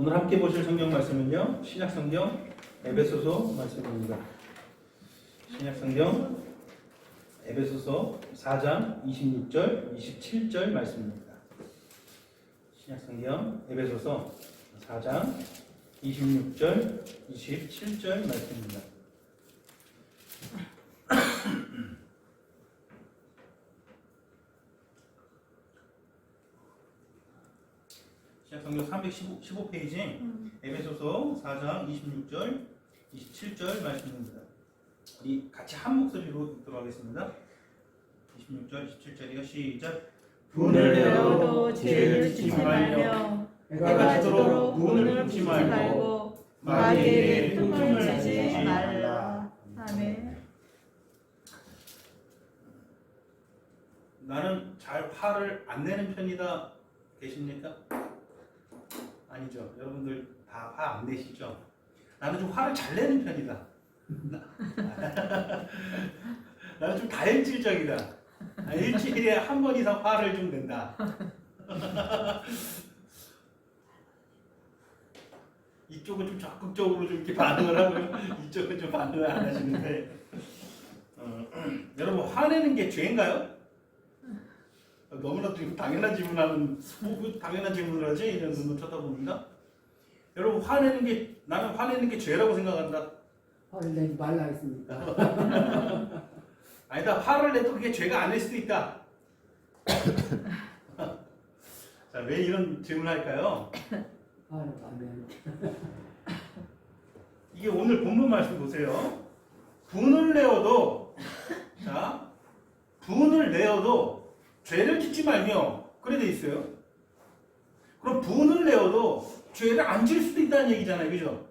오늘 함께 보실 성경 말씀은요, 신약성경 에베소서 말씀입니다. 신약성경 에베소서 4장 26절, 27절 말씀입니다. 신약성경 에베소서 4장 26절, 27절 말씀입니다. 신약성경 315페이지 에베소서 4장 26절, 27절 말씀입니다. 우리 같이 한 목소리로 읽도록 하겠습니다. 26절, 27절이요. 시작. 분을 내어도 죄를 짓지 말며 해가 지도록 눈을 붙지 말고 마귀에게 틈을 주지 말라. 아멘. 나는 잘 화를 안 내는 편이다 계십니까? 아니죠. 여러분들 다 화 안 내시죠? 나는 좀 화를 잘 내는 편이다. 나는 좀 다혈질적이다. 일주일에 한 번 이상 화를 좀 낸다. 이쪽은 좀 적극적으로 좀 이렇게 반응을 하고요. 이쪽은 좀 반응을 안 하시는데, 여러분 화내는 게 죄인가요? 너무나도 당연한 질문하는, 당연한 질문을 하지? 이런 눈으로 쳐다봅니다. 여러분 나는 화내는 게 죄라고 생각한다. 화를 내지 말라 했습니까? 아니다. 화를 내도 그게 죄가 아닐 수도 있다. 자, 왜 이런 질문을 할까요? 화를 안 이게 오늘 본문 말씀 보세요. 분을 내어도, 자, 분을 내어도 죄를 짓지 말며, 그래 돼 있어요. 그럼 분을 내어도 죄를 안 질 수도 있다는 얘기잖아요. 그죠?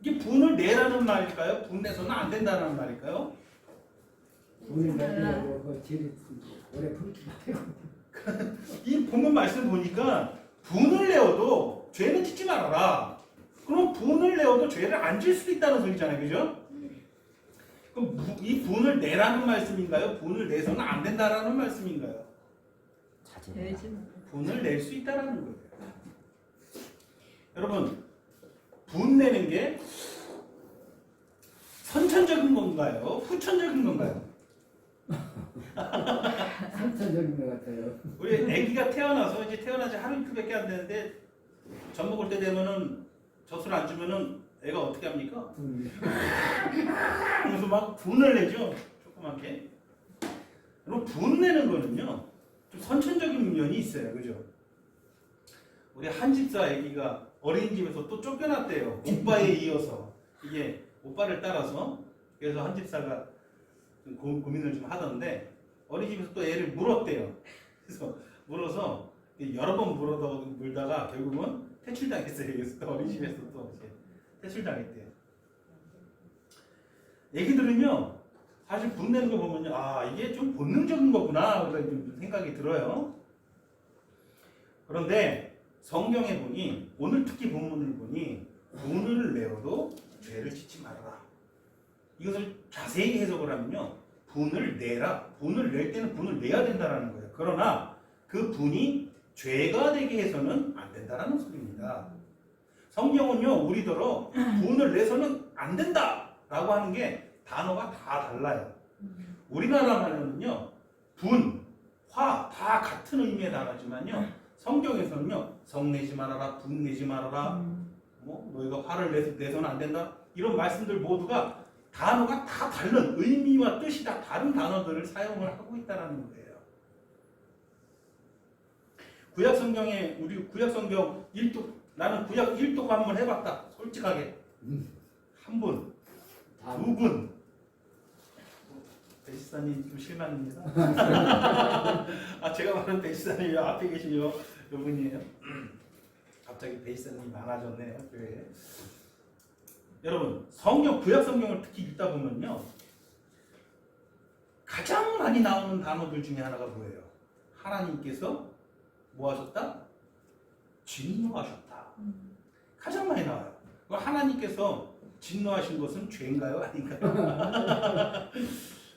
이게 분을 내라는 말일까요? 분 내서는 안 된다는 말일까요? 돈을 내고 그 죄를 오래 품지 말고. 이 본문 말씀 보니까 분을 내어도 죄는 짓지 말아라. 그럼 분을 내어도 죄를 안 질 수도 있다는 소리잖아요. 그죠? 그럼 이 분을 내라는 말씀인가요? 분을 내서는 안 된다라는 말씀인가요? 분을 낼 수 있다라는 거예요. 여러분, 분 내는 게 선천적인 건가요? 후천적인 건가요? 선천적인 것 같아요. 우리 아기가 태어나서 이제 태어나지 하루 이틀밖에 안 되는데 젖 먹을 때 되면은 젖을 안 주면은 애가 어떻게 합니까? 그래서 막 분을 내죠. 조그맣게. 그럼 분 내는 거는요, 좀 선천적인 면이 있어요. 그죠? 우리 한 집사 아기가 어린이집에서 또 쫓겨났대요. 오빠에 이어서. 이게 오빠를 따라서. 그래서 한 집사가 좀 고민을 좀 하던데, 어린이집에서 또 애를 물었대요. 그래서 물어서 여러 번 물다가 결국은 퇴출당했어요. 그래서 또 어린이집에서 또 이제 퇴출당했대요. 애기들은요, 사실 분 내는 거 보면요, 아, 이게 좀 본능적인 거구나, 그런 좀 생각이 들어요. 그런데 성경에 보니, 오늘 특히 본문을 보니, 분을 내어도 죄를 짓지 말아라. 이것을 자세히 해석을 하면요, 분을 내라. 분을 낼 때는 분을 내야 된다라는 거예요. 그러나 그 분이 죄가 되게 해서는 안 된다라는 소리입니다. 성경은요, 우리더러 분을 내서는 안 된다라고 하는 게 단어가 다 달라요. 우리나라 말로는요, 분, 화 다 같은 의미의 단어지만요, 성경에서는요, 성내지 말아라, 분 내지 말아라, 뭐 너희가 화를 내서는 안 된다, 이런 말씀들 모두가 단어가 다 다른 의미와 뜻이 다 다른 단어들을 사용을 하고 있다는 거예요. 구약 성경에, 우리 구약 성경 1독, 나는 구약 1독 한번 해봤다. 솔직하게. 한 분, 두 분. 배시사님 좀 실망입니다. 아, 제가 말한 배시사님 앞에 계신 요 분이에요. 갑자기 배시사님이 많아졌네요. 교회에. 여러분, 구약 성경을 특히 읽다 보면요, 가장 많이 나오는 단어들 중에 하나가 뭐예요? 하나님께서 뭐 하셨다? 진노하셨다. 가장 많이 나와요. 하나님께서 진노하신 것은 죄인가요? 아닌가요?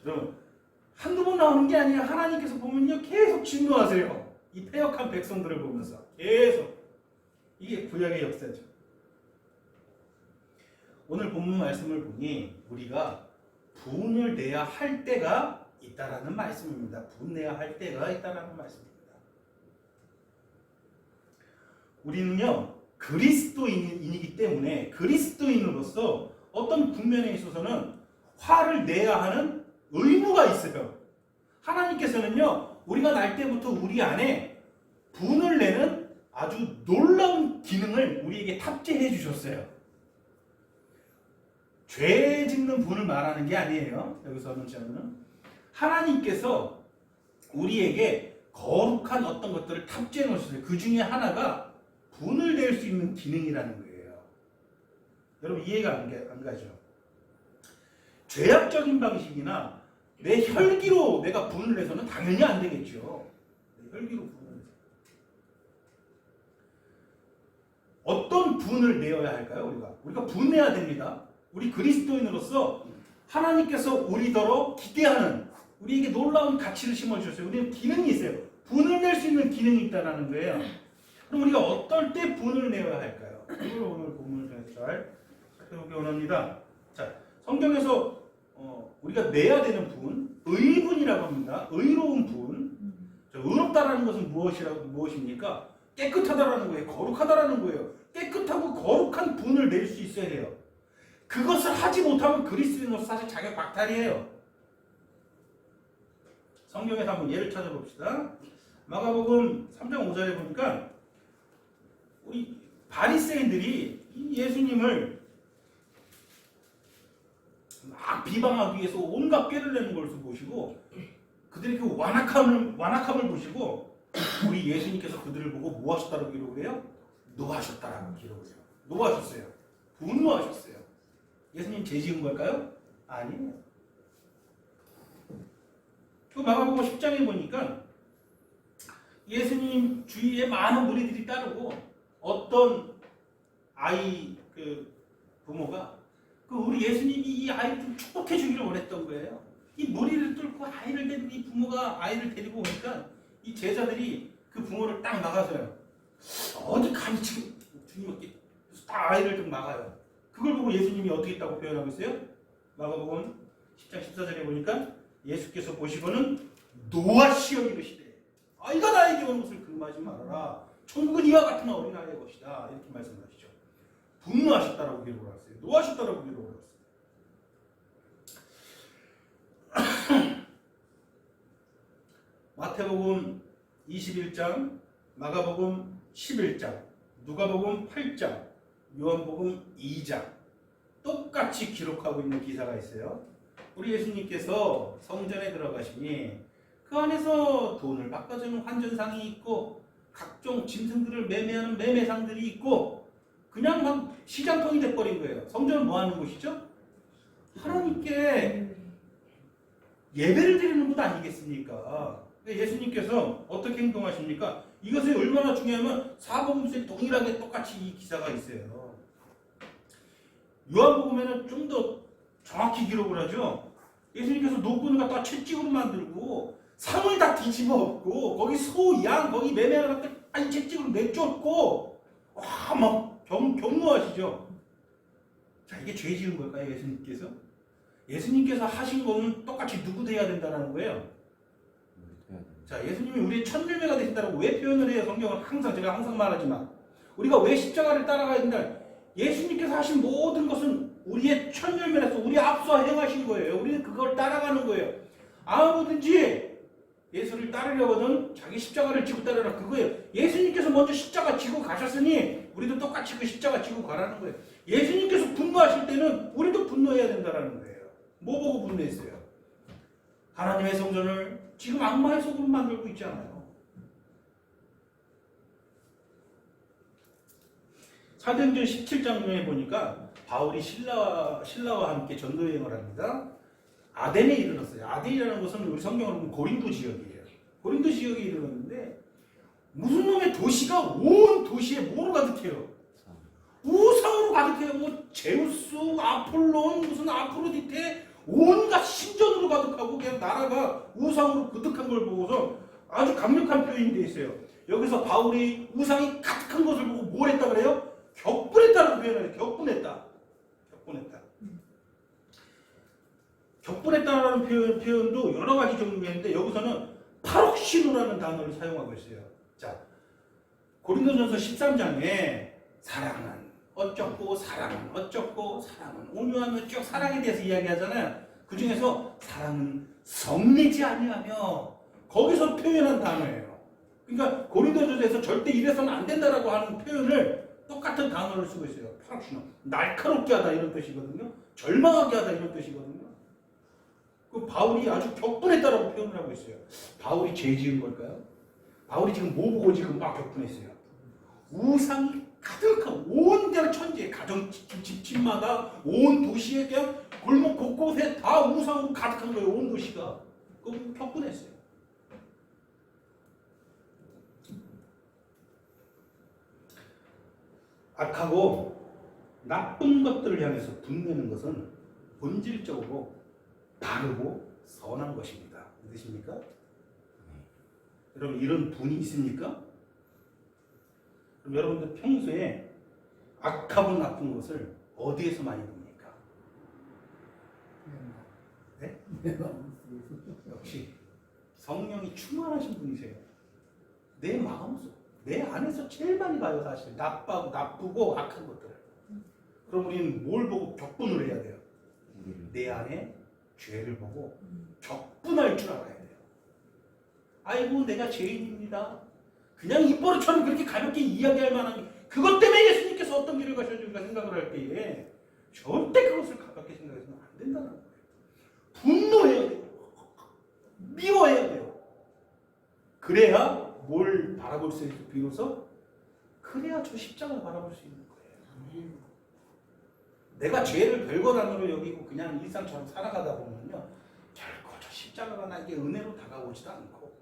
여러분, 한두 번 나오는 게 아니라 하나님께서 보면요, 계속 진노하세요. 이 패역한 백성들을 보면서 계속. 이게 구약의 역사죠. 오늘 본문 말씀을 보니 우리가 분을 내야 할 때가 있다라는 말씀입니다. 분 내야 할 때가 있다라는 말씀입니다. 우리는요 그리스도인이기 때문에 그리스도인으로서 어떤 국면에 있어서는 화를 내야 하는 의무가 있어요. 하나님께서는요 우리가 날 때부터 우리 안에 분을 내는 아주 놀라운 기능을 우리에게 탑재해 주셨어요. 죄 짓는 분을 말하는 게 아니에요. 여기서는 저는 하나님께서 우리에게 거룩한 어떤 것들을 탑재해 놓으셨어요. 그 중에 하나가 분을 낼 수 있는 기능이라는 거예요. 여러분 이해가 안 가죠? 죄악적인 방식이나 내 혈기로 내가 분을 내서는 당연히 안 되겠죠. 내 혈기로 분을 내서. 어떤 분을 내어야 할까요? 우리가 분내야 됩니다. 우리 그리스도인으로서 하나님께서 우리더러 기대하는 우리에게 놀라운 가치를 심어주셨어요. 우리는 기능이 있어요. 분을 낼 수 있는 기능이 있다는 거예요. 그럼 우리가 어떨 때 분을 내어야 할까요? 이걸 오늘 본문을 통해서 잘 살펴보기 원합니다. 자, 성경에서 우리가 내야 되는 분, 의분이라고 합니다. 의로운 분. 자, 의롭다라는 것은 무엇입니까? 깨끗하다라는 거예요. 거룩하다라는 거예요. 깨끗하고 거룩한 분을 낼 수 있어야 돼요. 그것을 하지 못하면 그리스도인으로서 사실 자격 박탈이에요. 성경에서 한번 예를 찾아봅시다. 마가복음 3장 5절에 보니까 우리 바리새인들이 이 예수님을 막 비방하기 위해서 온갖 꾀를 내는 것을 보시고 그들의 그 완악함을 보시고 우리 예수님께서 그들을 보고 뭐 하셨다고 기록을 해요? 노하셨다라고 기록을 해요. 노하셨어요. 분노하셨어요. 예수님 죄 지은 걸까요? 아니에요. 그 마가복음 10장에 보니까 예수님 주위에 많은 무리들이 따르고 어떤 아이 부모가 우리 예수님이 이 아이를 좀 축복해 주기를 원했던 거예요. 이 무리를 뚫고 아이를 데리고 이 부모가 아이를 데리고 오니까 이 제자들이 그 부모를 딱 막아서요. 어디 가니 지금 주님께 딱 아이를 좀 막아요. 그걸 보고 예수님이 어떻게 했다고 표현하고 있어요? 마가복음 10장 14절에 보니까 예수께서 보시고는 노하시어 이르시되 아이가 나에게 온 것을 금하지 말아라. 천국은 이와 같은 어린아이의 것이다. 이렇게 말씀하시죠. 분노하셨다라고 기록을 했어요. 노하셨다라고 기록을 했어요. 마태복음 21장, 마가복음 11장, 누가복음 8장, 요한복음 2장 똑같이 기록하고 있는 기사가 있어요. 우리 예수님께서 성전에 들어가시니 그 안에서 돈을 바꿔주는 환전상이 있고 각종 짐승들을 매매하는 매매상들이 있고 그냥 막 시장통이 돼버린 거예요. 성전은 뭐 하는 곳이죠? 하나님께 예배를 드리는 곳 아니겠습니까? 예수님께서 어떻게 행동하십니까? 이것이 얼마나 중요하면 사복음서에 동일하게 똑같이 이 기사가 있어요. 요한복음에는 좀 더 정확히 기록을 하죠. 예수님께서 노끈을 갖다 채찍으로 만들고 상을 다 뒤집어 엎고 거기 소, 양, 거기 매매를 갖다 아니 채찍으로 내쫓고 와 막 경노하시죠. 자, 이게 죄 지은 걸까요? 예수님께서? 예수님께서 하신 거는 똑같이 누구 돼야 된다는 거예요. 자, 예수님이 우리의 첫 열매가 되신다고 왜 표현을 해요? 성경은 제가 항상 말하지만 우리가 왜 십자가를 따라가야 된다? 예수님께서 하신 모든 것은 우리의 첫 열매라서 우리 앞서 행하신 거예요. 우리는 그걸 따라가는 거예요. 아무든지 예수를 따르려거든 자기 십자가를 지고 따르라 그거예요. 예수님께서 먼저 십자가 지고 가셨으니 우리도 똑같이 그 십자가 지고 가라는 거예요. 예수님께서 분노하실 때는 우리도 분노해야 된다는 거예요. 뭐 보고 분노했어요? 하나님의 성전을 지금 악마의 속으로 만들고 있잖아요. 사도행전 17장에 보니까 바울이 신라와 함께 전도여행을 합니다. 아덴에 이르렀어요. 아덴이라는 것은 우리 성경으로 보면 고린도 지역이에요. 고린도 지역에 이르렀는데 무슨 놈의 도시가 온 도시에 뭐로 가득해요? 우상으로 가득해요. 뭐 제우스, 아폴론, 무슨 아프로디테 온갖 신전으로 가득하고 그냥 나라가 우상으로 그득한 걸 보고서 아주 강력한 표현이 되어 있어요. 여기서 바울이 우상이 가득한 것을 보고 뭘 했다 그래요? 격분했다는 표현을 해요. 격분했다. 격분했다라는 표현도 여러 가지 종류가 있는데 여기서는 파록시노라는 단어를 사용하고 있어요. 자, 고린도전서 13장에 사랑은 어쩌고 사랑은 어쩌고 사랑은 온유하며 쭉 사랑에 대해서 이야기하잖아요. 그 중에서 사랑은 성내지 아니하며 거기서 표현한 단어예요. 그러니까 고린도전서에서 절대 이래서는 안 된다라고 하는 표현을 똑같은 단어를 쓰고 있어요. 파록시노. 날카롭게 하다 이런 뜻이거든요. 절망하게 하다 이런 뜻이거든요. 그 바울이 아주 격분했다라고 표현을 하고 있어요. 바울이 죄 지은 걸까요? 바울이 지금 뭐 보고 지금 막 격분했어요? 우상이 가득한 온 데는 천지에 가정 집집마다 온 도시에 그냥 골목 곳곳에 다 우상으로 가득한 거예요. 온 도시가. 그거 격분했어요. 악하고 나쁜 것들을 향해서 분내는 것은 본질적으로 바르고 선한 것입니다. 믿으십니까? 여러분 이런 분이 있습니까? 그럼 여러분들 평소에 악하고 나쁜 것을 어디에서 많이 봅니까? 네? 역시 성령이 충만하신 분이세요. 내 마음속, 내 안에서 제일 많이 가요. 사실 나쁘고 악한 것들을. 그럼 우리는 뭘 보고 격분을 해야 돼요? 내 안에 죄를 보고 격분할 줄 알아야 돼요. 아이고 내가 죄인입니다. 그냥 입버릇처럼 그렇게 가볍게 이야기할 만한 그것 때문에 예수님께서 어떤 길을 가셔준가 생각을 할 때에 절대 그것을 가볍게 생각해서는 안 된다는 거예요. 분노해야 돼요. 미워해야 돼요. 그래야 뭘 바라볼 수 있고 비로소 그래야 저 십자가를 바라볼 수 있는 거예요. 내가 죄를 별것 아니로 여기고 그냥 일상처럼 살아가다 보면요 결코 저 십자가가 나에게 은혜로 다가오지도 않고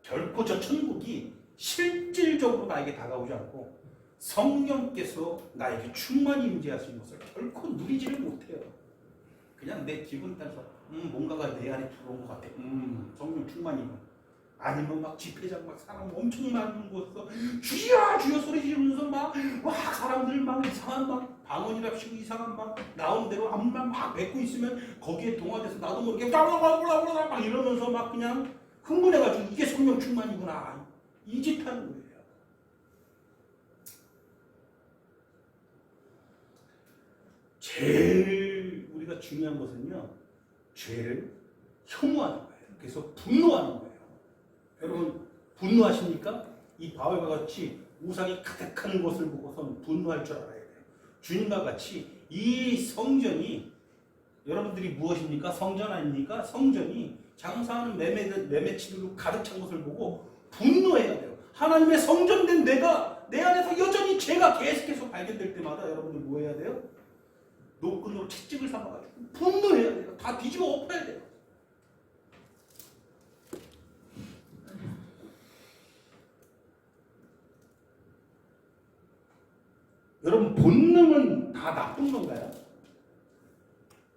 결코 저 천국이 실질적으로 나에게 다가오지 않고 성령께서 나에게 충만히 임재하시는 것을 결코 누리지를 못해요. 그냥 내 기분 따라서 뭔가가 내 안에 들어온 것 같아. 성령 충만이면 아니면 막 집회장 막 사람 엄청 많은 곳에서 주여 주여 소리 지르면서 막 사람들 막 이상한 막 방언이랍시고 이상한 막 나온 대로 암만 막 뱉고 있으면 거기에 동화돼서 나도 모르게 막 이러면서 막 그냥 흥분해가지고 이게 성령 충만이구나 이 짓 하는 거예요. 제일 우리가 중요한 것은요 죄를 혐오하는 거예요. 그래서 분노하는 거예요. 여러분 분노하십니까? 이 바울과 같이 우상이 가득한 것을 보고서는 분노할 줄 알아야 돼요. 주님과 같이 이 성전이 여러분들이 무엇입니까? 성전 아닙니까? 성전이 장사하는 매매치들로 가득 찬 것을 보고 분노해야 돼요. 하나님의 성전된 내가 내 안에서 여전히 죄가 계속해서 발견될 때마다 여러분들 뭐 해야 돼요? 노끈으로 채찍을 삼아가지고 분노해야 돼요. 다 뒤집어 엎어야 돼요. 여러분 본능은 다 나쁜 건가요?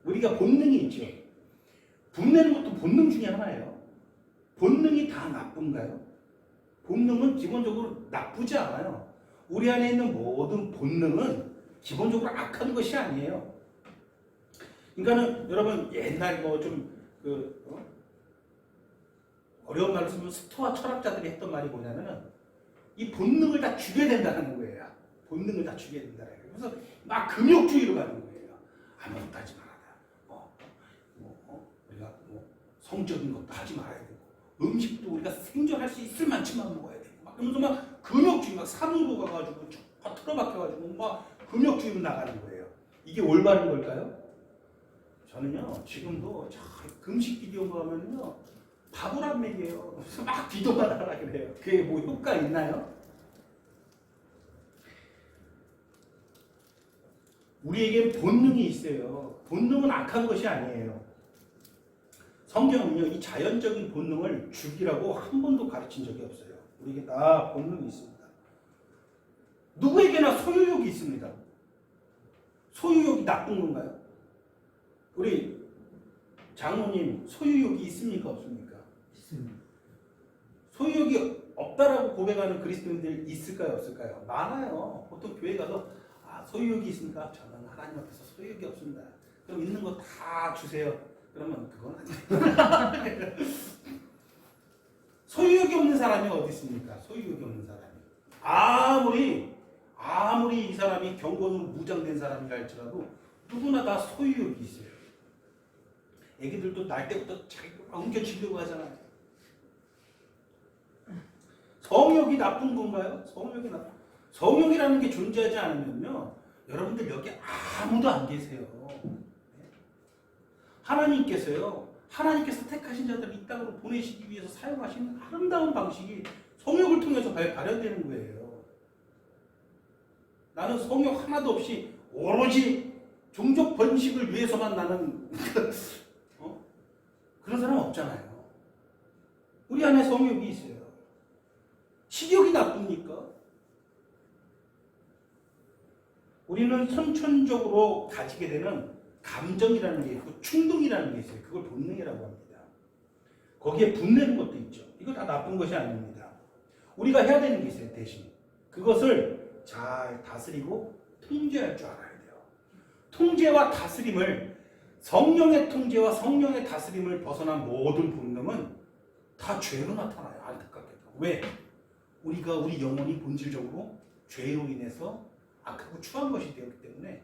우리가 본능이 있죠. 분내는 것도 본능 중에 하나예요. 본능이 다 나쁜가요? 본능은 기본적으로 나쁘지 않아요. 우리 안에 있는 모든 본능은 기본적으로 악한 것이 아니에요. 그러니까는 여러분 옛날 뭐 좀 어려운 말로 쓰면 스토아 철학자들이 했던 말이 뭐냐면은 이 본능을 다 죽여야 된다는 거예요. 본능을 다 죽여야 된다는 거예요. 그래서 막 금욕주의로 가는 거예요. 아무것도 하지 말아야 우리가 성적인 것도 하지 말아야 되고 음식도 우리가 생존할 수 있을 만큼만 먹어야 되고 막 그러면서 막 금욕주의 막 산으로 가가지고 다 틀어박혀가지고 막 금욕주의로 나가는 거예요. 이게 올바른 걸까요? 저는요 지금도 금식 비디오 가면요 밥을 안 먹여요. 그래서 막 기도만 하라 그래요. 그게 뭐 효과 있나요? 우리에겐 본능이 있어요. 본능은 악한 것이 아니에요. 성경은요 이 자연적인 본능을 죽이라고 한 번도 가르친 적이 없어요. 우리에게 다 본능이 있습니다. 누구에게나 소유욕이 있습니다. 소유욕이 나쁜 건가요? 우리 장모님 소유욕이 있습니까 없습니까? 있습니다. 소유욕이 없다라고 고백하는 그리스도인들 있을까요 없을까요? 많아요. 보통 교회 가서 소유욕이 있습니까? 저는 하나님 앞에서 소유욕이 없습니다. 그럼 있는 거 다 주세요. 그러면 그건 안 돼. 소유욕이 없는 사람이 어디 있습니까? 소유욕이 없는 사람이. 아무리 이 사람이 경건으로 무장된 사람이라 할지라도 누구나 다 소유욕이 있어요. 애기들도 날 때부터 자기가 옮겨주려고 하잖아요. 성욕이 나쁜 건가요? 성욕이라는 게 존재하지 않으면요, 여러분들 여기 아무도 안 계세요. 하나님께서 택하신 자들을 이 땅으로 보내시기 위해서 사용하신 아름다운 방식이 성욕을 통해서 발현되는 거예요. 나는 성욕 하나도 없이 오로지 종족 번식을 위해서만 나는 그런 사람 없잖아요. 우리 안에 성욕이 있어요. 식욕이 나쁩니까? 우리는 선천적으로 가지게 되는 감정이라는 게 있고 충동이라는 게 있어요. 그걸 본능이라고 합니다. 거기에 분내는 것도 있죠. 이거 다 나쁜 것이 아닙니다. 우리가 해야 되는 게 있어요. 대신 그것을 잘 다스리고 통제할 줄 알아야 돼요. 통제와 다스림을, 성령의 통제와 성령의 다스림을 벗어난 모든 본능은 다 죄로 나타나요. 안타깝게도. 왜? 우리 영혼이 본질적으로 죄로 인해서 악하고 추한 것이 되었기 때문에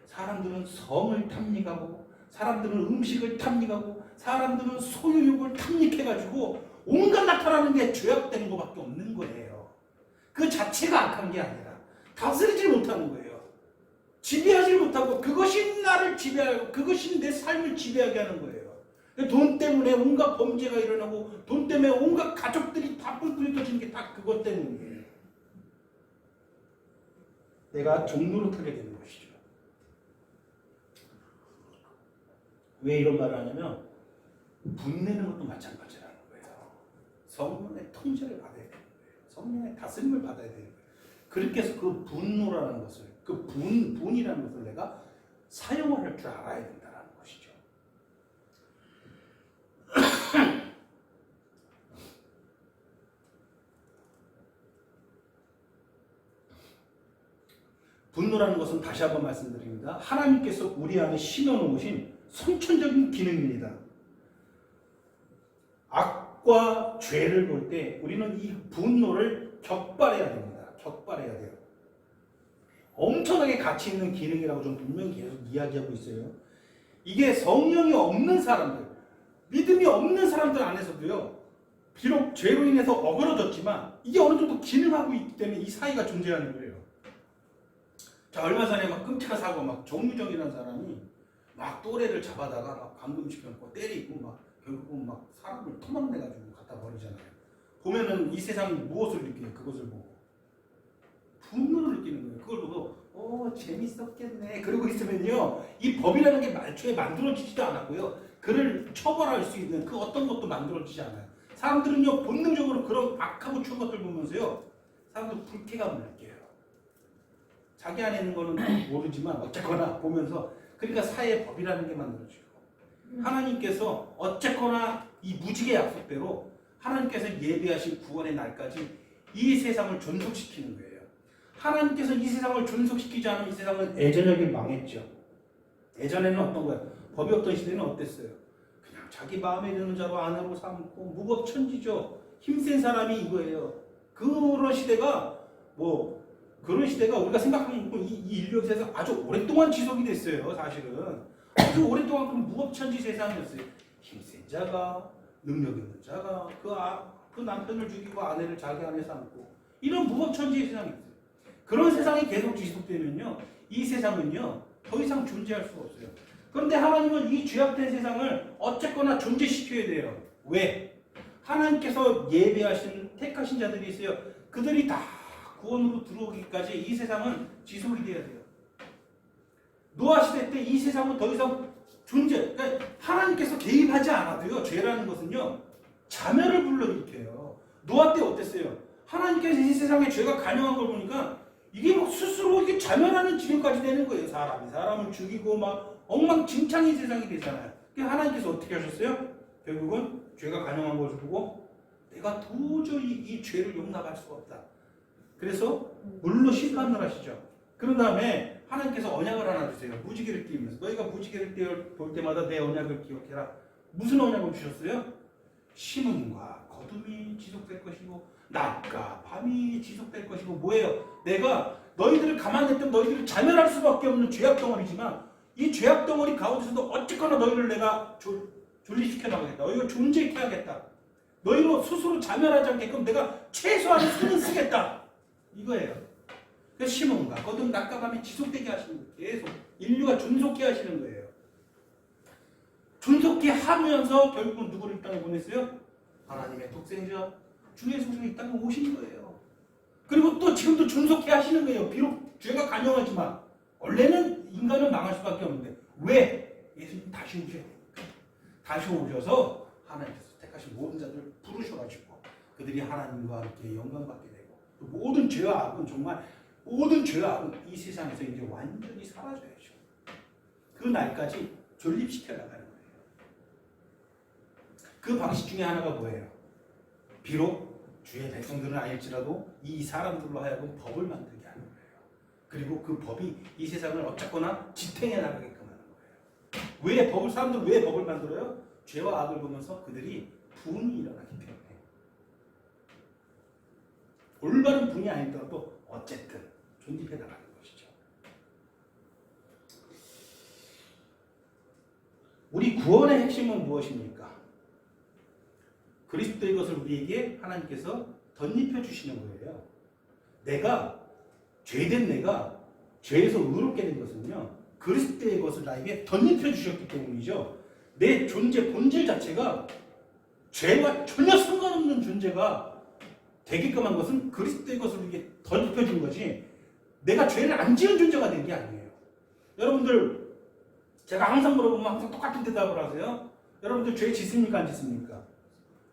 사람들은 성을 탐닉하고, 사람들은 음식을 탐닉하고, 사람들은 소유욕을 탐닉해가지고 온갖 나타나는 게 죄악되는 것밖에 없는 거예요. 그 자체가 악한 게 아니라 다스리지 못하는 거예요. 지배하지 못하고 그것이 나를 지배하고 그것이 내 삶을 지배하게 하는 거예요. 돈 때문에 온갖 범죄가 일어나고 돈 때문에 온갖 가족들이 다 뿔뿔이 터지는 게 다 그것 때문이에요. 내가 종로로 타게 되는 것이죠. 왜 이런 말을 하냐면 분내는 것도 마찬가지라는 거예요. 성령의 통제를 받아야 되는 거예요. 성령의 다스림을 받아야 되는 거예요. 그렇게 해서 그 분노라는 것을, 그 분이라는 것을 내가 사용을 할 줄 알아야 된다는 것이죠. 분노라는 것은 다시 한번 말씀드립니다. 하나님께서 우리 안에 심어놓으신 선천적인 기능입니다. 악과 죄를 볼 때 우리는 이 분노를 격발해야 됩니다. 격발해야 돼요. 엄청나게 가치 있는 기능이라고 좀 분명히 계속 이야기하고 있어요. 이게 성령이 없는 사람들, 믿음이 없는 사람들 안에서도요, 비록 죄로 인해서 어그러졌지만 이게 어느 정도 기능하고 있기 때문에 이 사이가 존재하는 거예요. 자, 얼마 전에 막 끔찍한 사고, 막 정유정이라는 사람이 막 또래를 잡아다가 막 감금시켜놓고 때리고 막 결국은 막 사람을 토막내가지고 갖다 버리잖아요. 보면은 이 세상이 무엇을 느끼냐, 그것을 보고 분노를 느끼는 거예요. 그걸 보고 재밌었겠네 그러고 있으면요, 이 법이라는 게 말초에 만들어지지도 않았고요, 그를 처벌할 수 있는 그 어떤 것도 만들어지지 않아요. 사람들은요 본능적으로 그런 악하고 추운 것들 보면서요 사람들 불쾌감을 느껴요. 자기 안에 있는 거는 모르지만 어쨌거나 보면서, 그러니까 사회의 법이라는 게 만들어지고, 하나님께서 어쨌거나 이 무지개 약속대로 하나님께서 예비하신 구원의 날까지 이 세상을 존속시키는 거예요. 하나님께서 이 세상을 존속시키지 않으면 이 세상은 예전에는 망했죠. 예전에는 어떤 거예요? 법이 없던 시대는 어땠어요? 그냥 자기 마음에 드는 자로 아내로 삼고 무법천지죠. 힘센 사람이 이거예요. 그런 시대가 우리가 생각하는 이 인류에서 아주 오랫동안 지속이 됐어요. 사실은 아주 오랫동안 그 무법천지 세상이었어요. 힘센 자가, 능력 있는 자가 그 남편을 죽이고 아내를 자기 안에 삼고, 이런 무법천지 세상이었어요. 그런 세상이 계속 지속되면요, 이 세상은요 더 이상 존재할 수가 없어요. 그런데 하나님은 이 죄악된 세상을 어쨌거나 존재시켜야 돼요. 왜? 하나님께서 예배하신 택하신 자들이 있어요. 그들이 다 구원으로 들어오기까지 이 세상은 지속이 돼야 돼요. 노아 시대 때 이 세상은 더 이상 그러니까 하나님께서 개입하지 않아도요, 죄라는 것은요 자멸을 불러일으켜요. 노아 때 어땠어요? 하나님께서 이 세상에 죄가 간영한 걸 보니까 이게 막 스스로 이게 자멸하는 지경까지 되는 거예요. 사람이 사람을 죽이고 막 엉망진창인 세상이 되잖아요. 하나님께서 어떻게 하셨어요? 결국은 죄가 간영한 것을 보고 내가 도저히 이 죄를 용납할 수가 없다. 그래서 물로 심판을 하시죠. 그런 다음에 하나님께서 언약을 하나 주세요. 무지개를 띄우면서 너희가 무지개를 볼 때마다 내 언약을 기억해라. 무슨 언약을 주셨어요? 심음과 거둠이 지속될 것이고 낮과 밤이 지속될 것이고 뭐예요? 내가 너희들을 가만히 냅두면 너희들을 자멸할 수밖에 없는 죄악 덩어리지만 이 죄악 덩어리 가운데서도 어쨌거나 너희를 내가 존립시켜 나가겠다. 너희가 존재케 하겠다. 너희로 스스로 자멸하지 않게끔 내가 최소한의 수는 쓰겠다. 이거예요. 그래서 심음과 거듭 낮과 밤이 지속되게 하시는 거예요. 계속 인류가 존속케 하시는 거예요. 존속케 하면서 결국은 누구를 이 땅에 보냈어요? 하나님의 독생자 주 예수가 이 땅에 오신 거예요. 그리고 또 지금도 존속케 하시는 거예요. 비록 죄가 간영하지만 원래는 인간은 망할 수밖에 없는데 왜? 예수님 다시 오셔야 됩니까? 다시 오셔서 하나님께서 택하신 모든 자들을 부르셔가지고 그들이 하나님과 함께 영광받게 되고 또 모든 죄와 악은 정말 모든 죄와 악은 이 세상에서 이제 완전히 사라져야죠. 그 날까지 존립시켜 나가는 거예요. 그 방식 중에 하나가 뭐예요? 비록 주의 백성들은 아닐지라도 이 사람들로 하여금 법을 만들게 하는 거예요. 그리고 그 법이 이 세상을 어쨌거나 지탱해 나가게끔 하는 거예요. 사람들은 왜 법을 만들어요? 죄와 악을 보면서 그들이 분이 일어나기 때문에. 올바른 분이 아니더라도 어쨌든 존립해 나가는 것이죠. 우리 구원의 핵심은 무엇입니까? 그리스도의 것을 우리에게 하나님께서 덧입혀 주시는 거예요. 죄된 내가 죄에서 의롭게 된 것은요, 그리스도의 것을 나에게 덧입혀 주셨기 때문이죠. 내 존재 본질 자체가 죄와 전혀 상관없는 존재가 되게끔 한 것은 그리스도의 것을 우리에게 덧입혀 준 거지, 내가 죄를 안 지은 존재가 된 게 아니에요. 여러분들, 제가 항상 물어보면 항상 똑같은 대답을 하세요. 여러분들 죄 짓습니까? 안 짓습니까?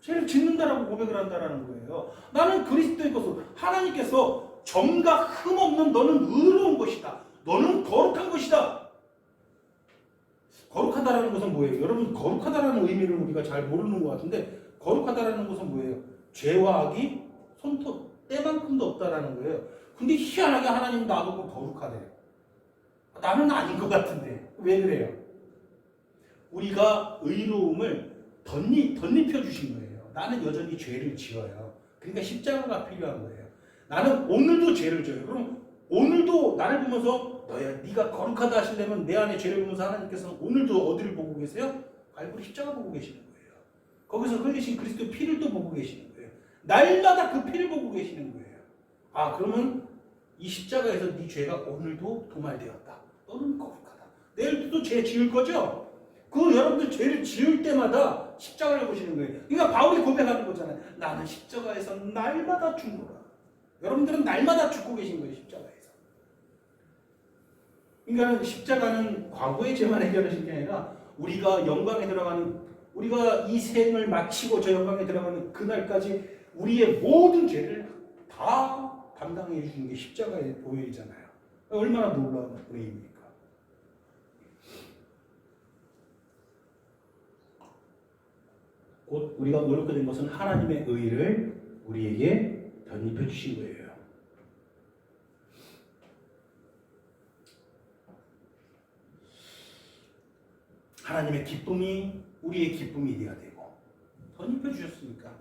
죄를 짓는다라고 고백을 한다라는 거예요. 나는 그리스도의 것을, 하나님께서 점과 흠 없는 너는 의로운 것이다. 너는 거룩한 것이다. 거룩하다라는 것은 뭐예요? 여러분, 거룩하다라는 의미를 우리가 잘 모르는 것 같은데, 거룩하다라는 것은 뭐예요? 죄와 악이 손톱 때만큼도 없다라는 거예요. 근데 희한하게 하나님 나보고 거룩하대요. 나는 아닌 것 같은데 왜 그래요? 우리가 의로움을 덧입혀 주신 거예요. 나는 여전히 죄를 지어요. 그러니까 십자가가 필요한 거예요. 나는 오늘도 죄를 져요. 그럼 오늘도 나를 보면서 네가 거룩하다 하시려면 내 안에 죄를 보면서 하나님께서는 오늘도 어디를 보고 계세요? 갈보리 십자가 보고 계시는 거예요. 거기서 흘리신 그리스도의 피를 또 보고 계시는 거예요. 날마다 그 피를 보고 계시는 거예요. 아, 그러면 이 십자가에서 네 죄가 오늘도 도말되었다. 너는 거룩하다. 내일도 또 죄 지을 거죠? 그 여러분들 죄를 지을 때마다 십자가를 보시는 거예요. 그러니까 바울이 고백하는 거잖아요. 나는 십자가에서 날마다 죽노라. 여러분들은 날마다 죽고 계신 거예요. 십자가에서. 그러니까 십자가는 과거의 죄만 해결하신 게 아니라 우리가 영광에 들어가는, 우리가 이 생을 마치고 저 영광에 들어가는 그날까지 우리의 모든 죄를 다 담당해 주시는 게 십자가의 보혈이잖아요. 얼마나 놀라운 은혜입니까? 곧 우리가 노력하게 된 것은 하나님의 의를 우리에게 덧입혀 주신 거예요. 하나님의 기쁨이 우리의 기쁨이 되어야 되고, 덧입혀 주셨으니까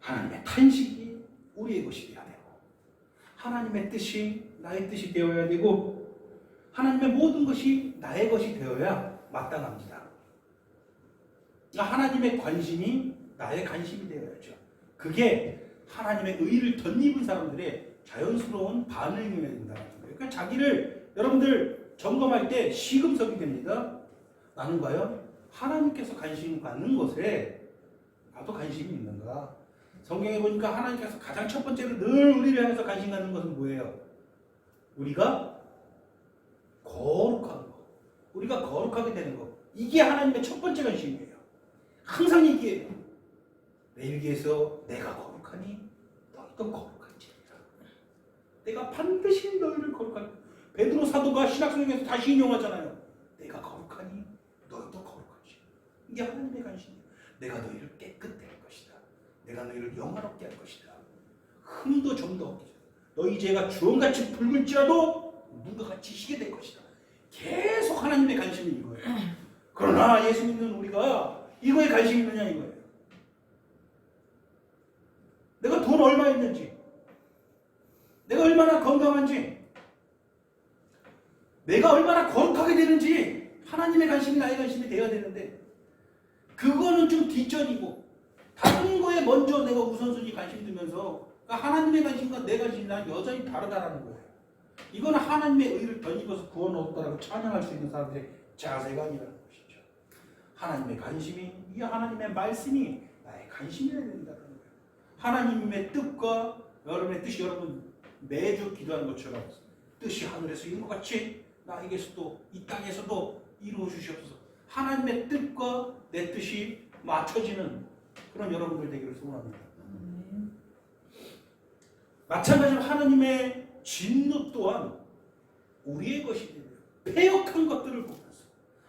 하나님의 탄식이 우리의 것이 되어야 되고, 하나님의 뜻이 나의 뜻이 되어야 되고, 하나님의 모든 것이 나의 것이 되어야 마땅합니다. 그러니까 하나님의 관심이 나의 관심이 되어야죠. 그게 하나님의 의를 덧입은 사람들의 자연스러운 반응이 된다는 거예요. 그러니까 자기를 여러분들 점검할 때 시금석이 됩니다. 나는 과연 하나님께서 관심 받는 것에 나도 관심이 있는가? 성경에 보니까 하나님께서 가장 첫 번째로 늘 우리를 향해서 관심 갖는 것은 뭐예요? 우리가 거룩한 것, 우리가 거룩하게 되는 것, 이게 하나님의 첫 번째 관심이에요. 항상 얘기해요. 레위기에서 내가 거룩하니 너희도 거룩한지라. 내가 반드시 너희를 거룩하니. 베드로 사도가 신약성경에서 다시 인용하잖아요. 내가 거룩하니 너희도 거룩하지. 이게 하나님의 관심이에요. 내가 너희를 깨끗게 할 것이다. 내가 너희를 영화롭게 할 것이다. 흠도 점도 없게. 너희 죄가 주홍같이 붉을지라도 눈과 같이 희게 될 것이다. 계속 하나님의 관심이 이거예요. 그러나 예수 믿는 우리가 이거에 관심이 있느냐 이거예요. 내가 돈 얼마 있는지, 내가 얼마나 건강한지, 내가 얼마나 거룩하게 되는지 하나님의 관심이 나의 관심이 되어야 되는데 그거는 좀 뒷전이고 다른 거에 먼저 내가 우선순위 관심 두면서 그러니까 하나님의 관심과 내 관심이랑 여전히 다르다라는 거예요. 이거는 하나님의 의를 덧입어서 구원 얻었다라고 찬양할 수 있는 사람들의 자세가 아니라는 것이죠. 하나님의 관심이, 이 하나님의 말씀이 나의 관심이 되어야 된다는 거예요. 하나님의 뜻과 여러분의 뜻이 여러분 매주 기도하는 것처럼 뜻이 하늘에서 이룬 것 같이 나에게서도 이 땅에서도 이루어 주시옵소서. 하나님의 뜻과 내 뜻이 맞춰지는 그런 여러분들 되기를 소원합니다. 마찬가지로 하나님의 진노 또한 우리의 것이 되고요. 패역한 것들을 보면서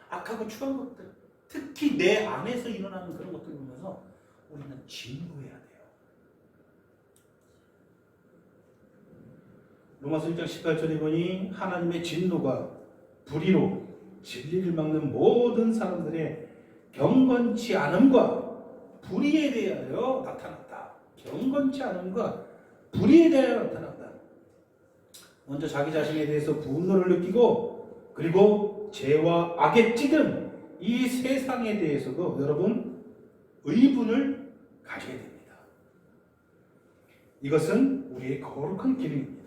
악하고 추한 것들, 특히 내 안에서 일어나는 그런 것들을 보면서 우리는 진노해야 돼요. 로마서 1장 18절에 보니 하나님의 진노가 불의로 진리를 막는 모든 사람들의 경건치 않음과 불의에 대하여 나타났다. 경건치 않음과 불의에 대하여 나타났다. 먼저 자기 자신에 대해서 분노를 느끼고 그리고 죄와 악에 찌든 이 세상에 대해서도 여러분 의분을 가져야 됩니다. 이것은 우리의 거룩한 기능입니다.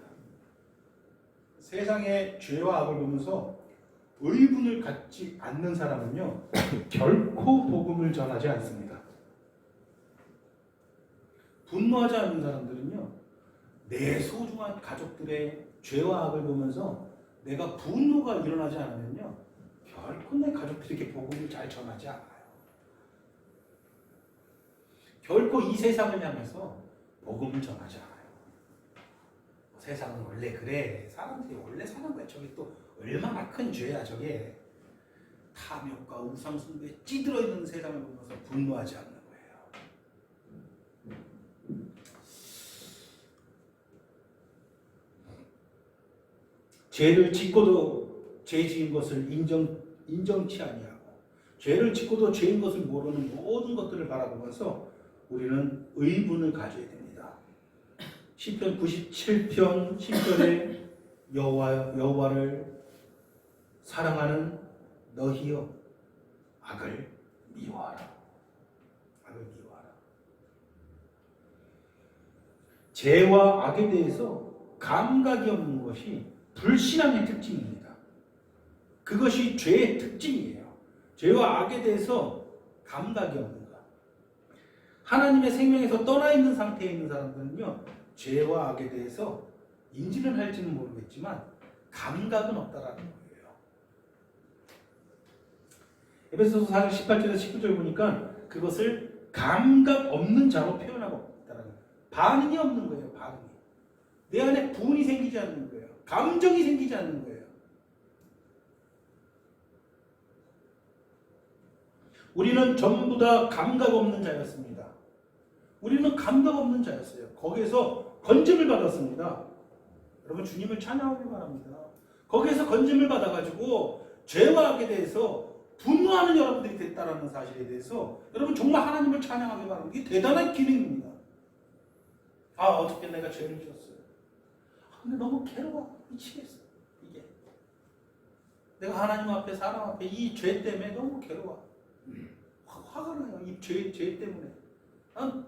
세상의 죄와 악을 보면서 의분을 갖지 않는 사람은요 결코 복음을 전하지 않습니다. 분노하지 않는 사람들은요 내 소중한 가족들의 죄와 악을 보면서 내가 분노가 일어나지 않으면요 결코 내 가족들에게 복음을 잘 전하지 않아요. 결코 이 세상을 향해서 복음을 전하지 않아요. 세상은 원래 그래. 사람들이 원래 사는 거야. 저게 또 얼마나 큰 죄야 저게. 탐욕과 우상숭배에 찌들어 있는 세상을 보면서 분노하지 않는 거예요. 죄를 짓고도 죄 지은 것을 인정치 아니하고 죄를 짓고도 죄인 것을 모르는 모든 것들을 바라보면서 우리는 의분을 가져야 됩니다. 시편 97편 10절에 여호와를 사랑하는 너희여 악을 미워하라. 악을 미워하라. 죄와 악에 대해서 감각이 없는 것이 불신앙의 특징입니다. 그것이 죄의 특징이에요. 죄와 악에 대해서 감각이 없는 것. 하나님의 생명에서 떠나 있는 상태에 있는 사람들은요 죄와 악에 대해서 인지는 할지는 모르겠지만 감각은 없다라는 거예요. 에베소서 4장 18절에서 19절 보니까 그것을 감각 없는 자로 표현하고 있다는 거예요. 반응이 없는 거예요. 반응이. 내 안에 분이 생기지 않는 거예요. 감정이 생기지 않는 거예요. 우리는 전부 다 감각 없는 자였습니다. 우리는 감각 없는 자였어요. 거기에서 건짐을 받았습니다. 여러분 주님을 찬양하기 바랍니다. 거기에서 건짐을 받아가지고 죄와 악에 대해서 분노하는 여러분들이 됐다는 사실에 대해서 여러분 정말 하나님을 찬양하기 바랍니다. 이게 대단한 기능입니다. 아 어떻게 내가 죄를 지었어요. 근데 너무 괴로워. 미치겠어. 이게 내가 하나님 앞에 사람 앞에 이 죄 때문에 너무 괴로워. 화가 나요. 이 죄 때문에. 난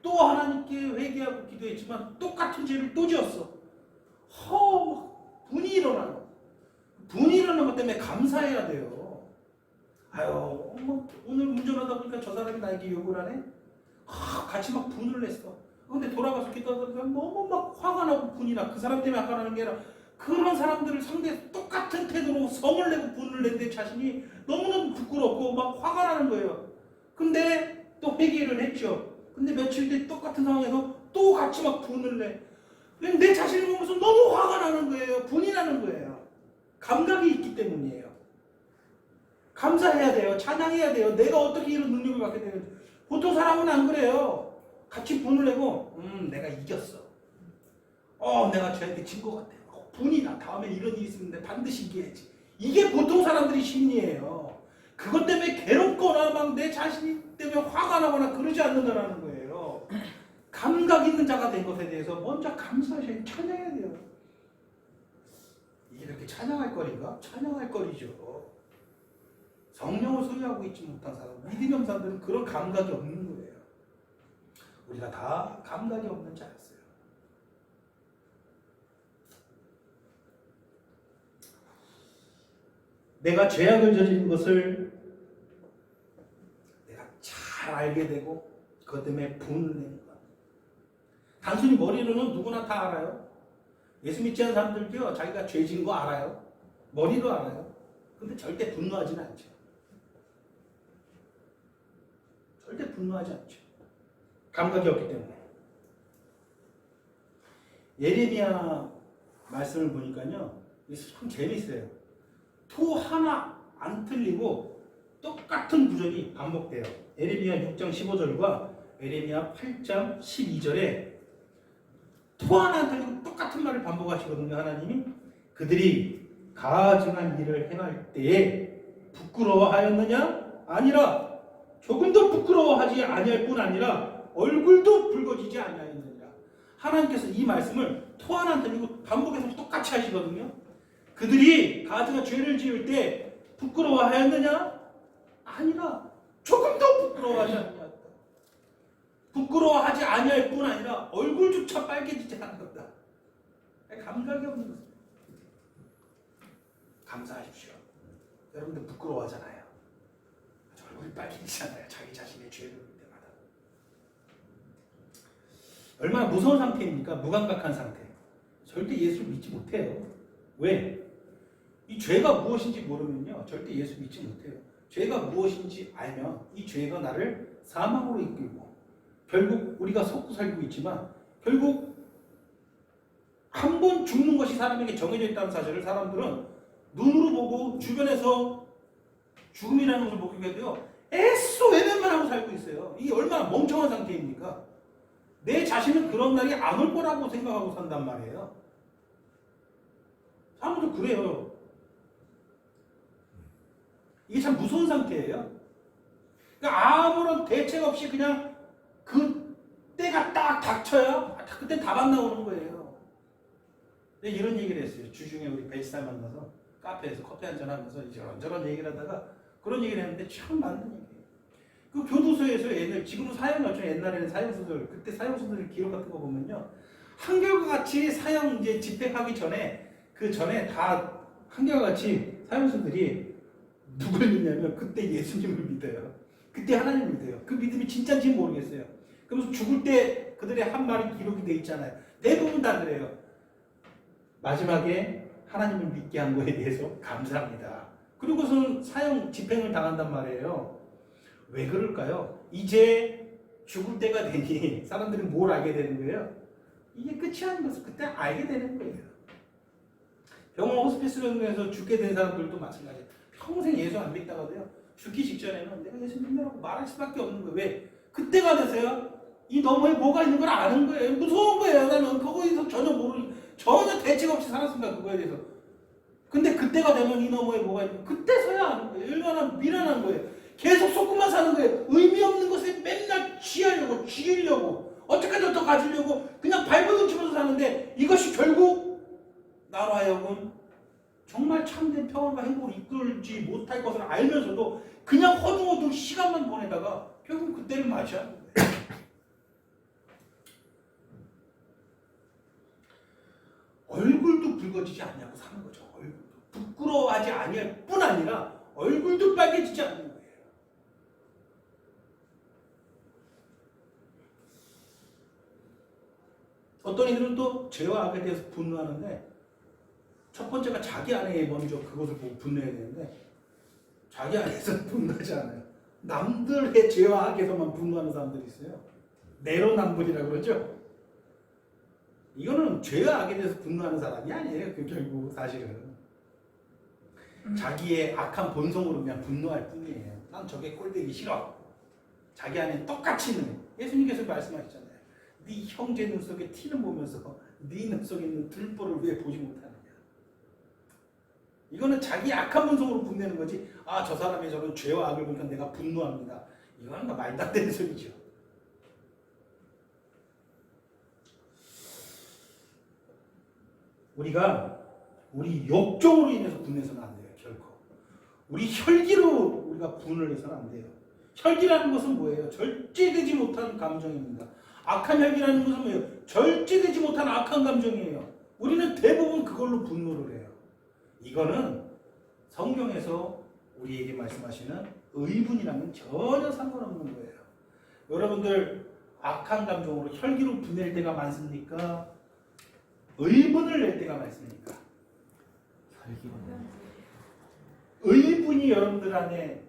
또 하나님께 회개하고 기도했지만 똑같은 죄를 또 지었어. 분이 일어나요. 분이 일어나는 것 때문에 감사해야 돼요. 아유, 오늘 운전하다 보니까 저 사람이 나에게 욕을 하네? 같이 막 분을 냈어. 근데 돌아가서 기도하다 너무 막 화가 나고 분이 나. 그 사람 때문에 화가 나는 게 아니라 그런 사람들을 상대해서 똑같은 태도로 성을 내고 분을 낸 내 자신이 너무너무 부끄럽고 막 화가 나는 거예요. 근데 또 회개를 했죠. 근데 며칠 뒤에 똑같은 상황에서 또 같이 막 분을 내. 내 자신을 보면서 너무 화가 나는 거예요. 분이 나는 거예요. 감각이 있기 때문이에요. 감사해야 돼요. 찬양해야 돼요. 내가 어떻게 이런 능력을 갖게 되는지. 보통 사람은 안 그래요. 같이 분을 내고 내가 이겼어. 내가 쟤한테 진 것 같아. 분이 나 다음에 이런 일이 있었는데 반드시 이겨야지. 이게 보통 사람들이 심리예요. 그것 때문에 괴롭거나 막 내 자신 때문에 화가 나거나 그러지 않는다라는 거예요. 감각 있는 자가 된 것에 대해서 먼저 감사하셔야 찬양해야 돼요. 이게 그렇게 찬양할 거리인가? 찬양할 거리죠. 성령을 소유하고 있지 못한 사람, 믿음이 없는 사람들은 그런 감각이 없는 거예요. 우리가 다 감각이 없는 자였어요. 내가 죄악을 저지른 것을 내가 잘 알게 되고 그것 때문에 분을 내는 것. 단순히 머리로는 누구나 다 알아요. 예수 믿지 않는 사람들도요, 자기가 죄 지은 거 알아요. 머리로 알아요. 근데 절대 분노하지는 않죠. 절대 분노하지 않죠. 감각이 없기 때문에. 예레미야 말씀을 보니까요, 참 재밌어요. 토 하나 안 틀리고 똑같은 구절이 반복돼요. 예레미야 6장 15절과 예레미야 8장 12절에 토 하나 안 틀리고 똑같은 말을 반복하시거든요. 하나님이 그들이 가증한 일을 행할 때에 부끄러워하였느냐? 아니라 조금도 부끄러워하지 아니할 뿐 아니라 얼굴도 붉어지지 아니하였느니라. 하나님께서 이 말씀을 토 하나 안 틀리고 반복해서 똑같이 하시거든요. 그들이 가증한 죄를 지을 때 부끄러워하였느냐? 아니라 조금도 부끄러워하지 아니하였다. 부끄러워하지 아니할 뿐 아니라 얼굴조차 빨개지지 않는 거다. 감각이 없는 것입니다. 감사하십시오. 여러분들 부끄러워하잖아요. 얼굴이 빨개지잖아요. 자기 자신의 죄를 볼 때마다. 얼마나 무서운 상태입니까? 무감각한 상태. 절대 예수를 믿지 못해요. 왜? 이 죄가 무엇인지 모르면요, 절대 예수 믿지 못해요. 죄가 무엇인지 알면 이 죄가 나를 사망으로 이끌고 결국 우리가 속고 살고 있지만 결국 한 번 죽는 것이 사람에게 정해져 있다는 사실을 사람들은 눈으로 보고 주변에서 죽음이라는 것을 보게 돼요. 애써 외면만 하고 살고 있어요. 이게 얼마나 멍청한 상태입니까? 내 자신은 그런 날이 안 올 거라고 생각하고 산단 말이에요. 사람들은 그래요. 이게 참 무서운 상태예요. 그러니까 아무런 대책 없이 그냥 그 때가 딱 닥쳐야 그때 답 나오는 거예요. 이런 얘기를 했어요. 주중에 우리 벨살 만나서 카페에서 커피 한잔 하면서 이런저런 얘기를 하다가 그런 얘기를 했는데 참 맞는 얘기예요. 그 교도소에서 옛날, 지금은 사형이었죠. 옛날에는 사형수들, 그때 사형수들 기록 같은 거 보면요, 한결과 같이 사형 이제 집행하기 전에 그 전에 다 한결과 같이 사형수들이 누굴 믿냐면 그때 예수님을 믿어요. 그때 하나님을 믿어요. 그 믿음이 진짜인지 모르겠어요. 그러면서 죽을 때 그들의 한 말이 기록이 돼 있잖아요. 대부분 다 그래요. 마지막에 하나님을 믿게 한 거에 대해서 감사합니다. 그리고선 사형 집행을 당한단 말이에요. 왜 그럴까요? 이제 죽을 때가 되니 사람들이 뭘 알게 되는 거예요? 이게 끝이 아닌 것을 그때 알게 되는 거예요. 병원 호스피스병원에서 죽게 된 사람들도 마찬가지예요. 평생 예수 안 믿다가도요, 죽기 직전에는 내가 예수 믿느라고 말할 수밖에 없는 거예요. 왜? 그때가 돼서요, 이 너머에 뭐가 있는 걸 아는 거예요. 무서운 거예요. 나는 그거에서 전혀 대책 없이 살았습니다. 그거에 대해서. 근데 그때가 되면 이 너머에 뭐가 있는, 그때서야 아는 거예요. 얼마나 미련한 거예요. 계속 속고만 사는 거예요. 의미 없는 것에 맨날 취하려고, 쥐려고, 어떻게든 더 가지려고 그냥 발버둥 치면서 사는데 이것이 결국 나로 하여금 정말 참된 평안과 행복을 이끌지 못할 것을 알면서도 그냥 허둥허둥 시간만 보내다가 결국 그때를 맞이하는 거예요. 얼굴도 붉어지지 않냐고 사는 거죠. 얼굴도. 부끄러워하지 아니할 뿐 아니라 얼굴도 빨개지지 않는 거예요. 어떤 이들은 또 죄와 악에 대해서 분노하는데, 첫 번째가 자기 안에 먼저 그것을 보고 분노해야 되는데 자기 안에서 분노하지 않아요. 남들의 죄와 악에서만 분노하는 사람들이 있어요. 내로남불이라고 그러죠. 이거는 죄와 악에 대해서 분노하는 사람이 아니에요. 그 결국 사실은 자기의 악한 본성으로 그냥 분노할 뿐이에요. 난 저게 꼴보기 싫어. 자기 안에 똑같이 있는, 예수님께서 말씀하셨잖아요. 네 형제 눈 속에 티는 보면서 네 눈 속에 있는 들보를 왜 보지 못하느냐. 이거는 자기 악한 본성으로 분내는 거지. 아, 저 사람의 저런 죄와 악을 보니까 내가 분노합니다. 이거는 말도 안 되는 소리죠. 우리가 우리 욕정으로 인해서 분해서는 안 돼요. 결코. 우리 혈기로 우리가 분을 해서는 안 돼요. 혈기라는 것은 뭐예요? 절제되지 못한 감정입니다. 악한 혈기라는 것은 뭐예요? 절제되지 못한 악한 감정이에요. 우리는 대부분 그걸로 분노를 해요. 이거는 성경에서 우리에게 말씀하시는 의분이랑은 전혀 상관없는 거예요. 여러분들 악한 감정으로 혈기로 분낼 때가 많습니까? 의분을 낼 때가 많습니까? 의분이 여러분들 안에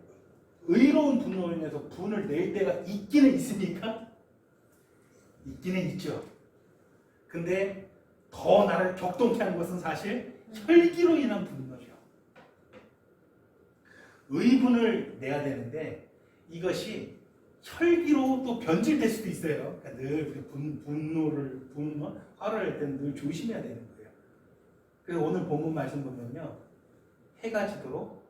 의로운 분노로 인해서 분을 낼 때가 있기는 있습니까? 있기는 있죠. 근데 더 나를 격동케 하는 것은 사실 혈기로 인한 분노죠. 의분을 내야 되는데 이것이 혈기로 또 변질될 수도 있어요. 그러니까 늘 화를 낼 때는 늘 조심해야 되는 거예요. 그래서 오늘 본문 말씀 보면요, 해가 지도록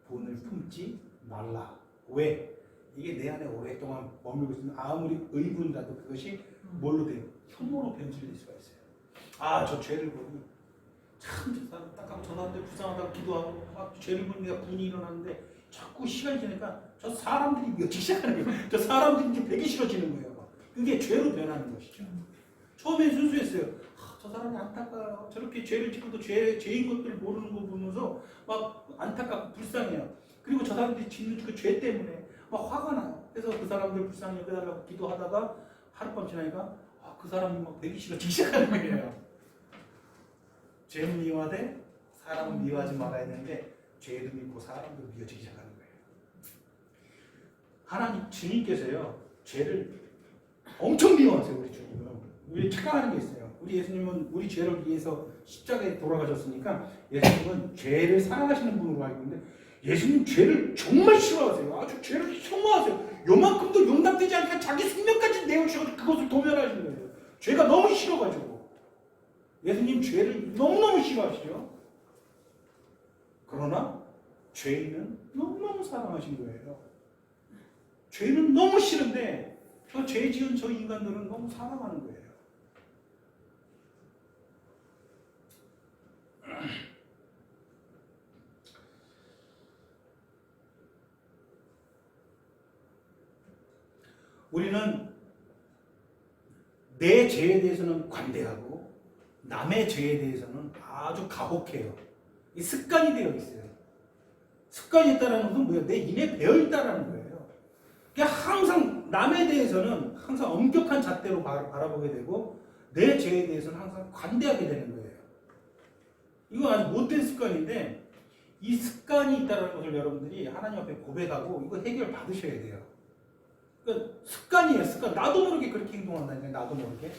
분을 품지 말라. 왜? 이게 내 안에 오랫동안 머물고 있으면 아무리 의분이라도 그것이 뭘로 돼요? 혐오로 변질될 수가 있어요. 아, 저 죄를 보니 참 저 사람 딱하고 저 사람들 불쌍하다고 기도하고 막 죄를 보니 내가 분이 일어나는데 자꾸 시간이 지나니까 저 사람들이 맺기 시작하는 거예요. 저 사람들이 이제 되게 싫어지는 거예요. 그게 죄로 변하는 것이죠. 처음엔 순수했어요. 아, 저 사람이 안타까워요. 저렇게 죄를 짓고도 죄인 것들을 모르는 거 보면서 막 안타깝고 불쌍해요. 그리고 저 사람들이 짓는 그 죄 때문에 막 화가 나요. 그래서 그 사람들 불쌍히 여겨달라고 기도하다가 하룻밤 지나니까 아, 그 사람이 막 되기 싫어지기 시작하는 거예요. 죄는 미워하되 사람은 미워하지 말아야 되는데 죄도 믿고 사람도 미워지기 시작하는 거예요. 하나님 주님께서요, 죄를 엄청 미워하세요. 우리 주님은. 우리 착각하는 게 있어요. 우리 예수님은 우리 죄를 위해서 십자가에 돌아가셨으니까 예수님은 죄를 사랑하시는 분으로 알고 있는데 예수님 죄를 정말 싫어하세요. 아주 죄를 혐오하세요. 요만큼도 용납되지 않게 자기 생명까지 내어주셔서 그것을 도면하시는 거예요. 죄가 너무 싫어가지고. 예수님 죄를 너무너무 싫어하시죠. 그러나 죄인은 너무너무 사랑하신 거예요. 죄는 너무 싫은데 저 죄 지은 저 인간들은 너무 사랑하는 거예요. 우리는 내 죄에 대해서는 관대하고 남의 죄에 대해서는 아주 가혹해요. 이 습관이 되어 있어요. 습관이 있다는 것은 뭐예요? 내 인에 배어 있다는 거예요. 그러니까 항상 남에 대해서는 항상 엄격한 잣대로 바라보게 되고 내 죄에 대해서는 항상 관대하게 되는 거예요. 이거 아주 못된 습관인데 이 습관이 있다는 것을 여러분들이 하나님 앞에 고백하고 이거 해결 받으셔야 돼요. 그러니까 습관이에요. 습관. 나도 모르게 그렇게 행동한다니까요. 나도 모르게.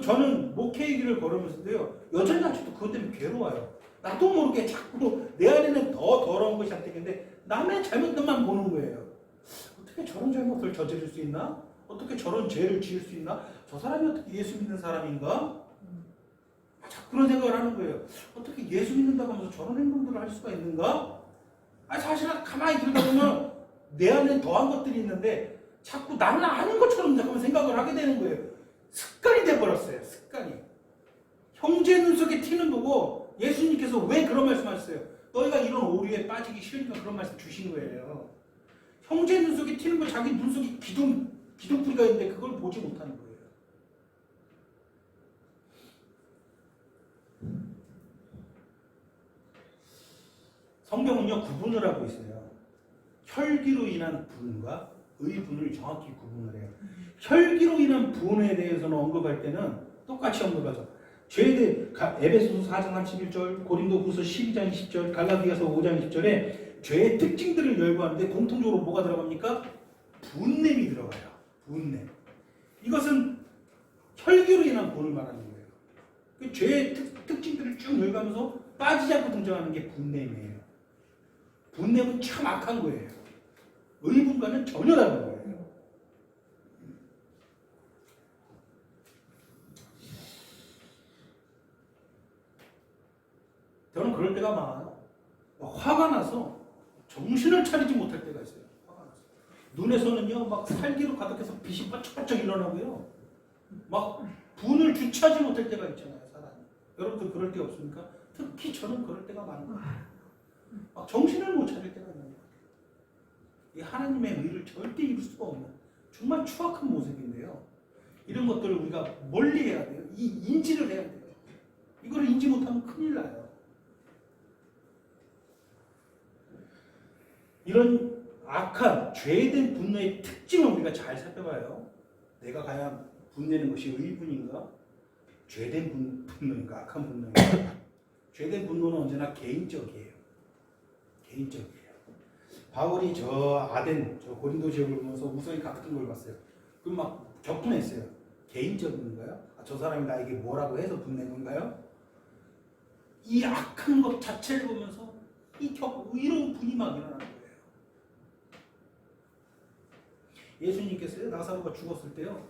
저는 목회의 길을 걸으면서도요, 여전히 아직도 그것 때문에 괴로워요. 나도 모르게 자꾸 내 안에는 더 더러운 것이 잡히는데 남의 잘못들만 보는 거예요. 어떻게 저런 잘못을 저지를 수 있나? 어떻게 저런 죄를 지을 수 있나? 저 사람이 어떻게 예수 믿는 사람인가? 자꾸 그런 생각을 하는 거예요. 어떻게 예수 믿는다고 하면서 저런 행동들을 할 수가 있는가? 사실은 가만히 들다 보면 내 안에 더한 것들이 있는데 자꾸 나는 아닌 것처럼 잠깐만 생각을 하게 되는 거예요. 습관이 돼버렸어요. 습관이. 형제 눈 속에 티는 보고 예수님께서 왜 그런 말씀하셨어요? 너희가 이런 오류에 빠지기 싫으니까 그런 말씀 주신 거예요. 형제 눈 속에 튀는 걸 자기 눈 속에 기둥뿌리가 있는데 그걸 보지 못하는 거예요. 성경은요, 구분을 하고 있어요. 혈기로 인한 분과 의분을 정확히 구분을 해요. 혈기로 인한 분에 대해서는 언급할 때는 똑같이 언급하죠. 죄에 대해 에베소서 4장 31절, 고린도후서 12장 20절, 갈라디아서 5장 20절에 죄의 특징들을 열거하는데 공통적으로 뭐가 들어갑니까? 분냄이 들어가요. 분냄. 이것은 혈기로 인한 분을 말하는 거예요. 그 죄의 특징들을 쭉 열거하면서 빠지지 않고 등장하는 게 분냄이에요. 분냄은 참 악한 거예요. 의분과는 전혀 다른 거예요. 저는 그럴 때가 많아요. 막 화가 나서 정신을 차리지 못할 때가 있어요. 화가 나서. 눈에서는요 막 살기로 가득해서 빛이 반짝반짝 일어나고요. 막 분을 주체하지 못할 때가 있잖아요, 사람이. 여러분들 그럴 때 없습니까? 특히 저는 그럴 때가 많은 것 같아요. 막 정신을 못 차릴 때가 있는 것 같아요. 이 하나님의 의를 절대 이룰 수가 없는 정말 추악한 모습인데요. 이런 것들을 우리가 멀리 해야 돼요. 이 인지를 해야 돼요. 이걸 인지 못하면 큰일 나요. 이런 악한 죄된 분노의 특징을 우리가 잘 살펴봐요. 내가 과연 분내는 것이 의분인가? 죄된 분노인가? 악한 분노인가? 죄된 분노는 언제나 개인적이에요. 개인적이에요. 바울이 저 고린도 지역을 보면서 우성이 가득한 걸 봤어요. 그럼 막 격분했어요. 개인적인 건가요? 저 사람이 나에게 뭐라고 해서 분낸 건가요? 이 악한 것 자체를 보면서 의로운 분이 막 일어나는 거예요. 예수님께서요, 나사로가 죽었을 때요,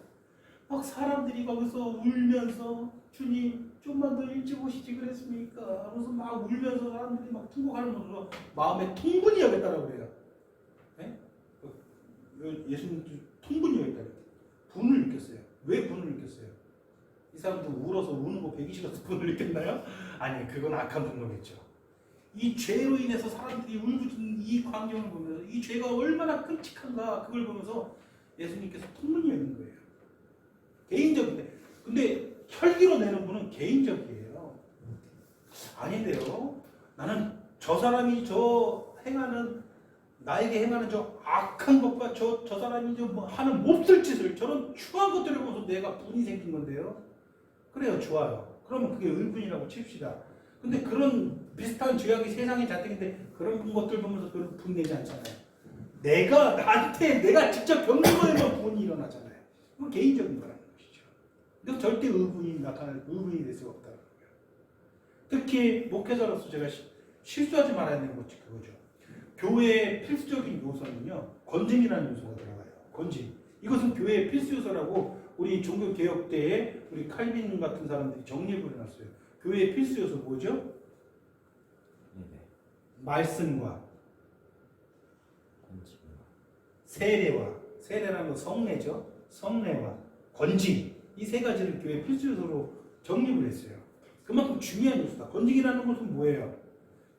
막 사람들이 거기서 울면서 주님 좀만 더 일찍 오시지 그랬습니까? 하면서 막 울면서 사람들이 막 통곡하는 모습으로 마음에 통분이 여겼다라고 그래요. 네? 예수님도 통분이 여겼다고 그래요. 분을 느꼈어요. 왜 분을 느꼈어요? 이 사람도 울어서 우는 거 보기 싫어서 분을 느꼈나요? 아니, 그건 악한 분노겠죠. 이 죄로 인해서 사람들이 울부짖는 이 광경을 보면서 이 죄가 얼마나 끔찍한가 그걸 보면서 예수님께서 통분이 여긴 거예요. 개인적인데, 근데 혈기로 내는 분은 개인적이에요. 아닌데요. 나는 저 사람이 나에게 행하는 저 악한 것과 저 사람이 하는 몹쓸 짓을, 저런 추한 것들을 보면서 내가 분이 생긴 건데요. 그래요, 좋아요. 그러면 그게 의분이라고 칩시다. 근데 그런 비슷한 죄악이 세상에 자택인데 그런 것들 보면서 그런 분 내지 않잖아요. 내가 직접 겪는 거에만 분이 일어나잖아요. 그건 개인적인 거라는 것이죠. 그래서 절대 의분이 될 수가 없다는 거예요. 특히 목회자로서 제가 실수하지 말아야 되는 것이 그거죠. 교회의 필수적인 요소는요, 건짐이라는 요소가 들어가요. 건짐. 이것은 교회의 필수 요소라고 우리 종교개혁 때에 우리 칼빈 같은 사람들이 정리를 해놨어요. 교회의 필수 요소 뭐죠? 말씀과 세례라는 건 성례죠. 성례와 건짐, 이 세 가지를 교회 필수 요소로 정립을 했어요. 그만큼 중요한 요소다. 건짐이라는 것은 뭐예요?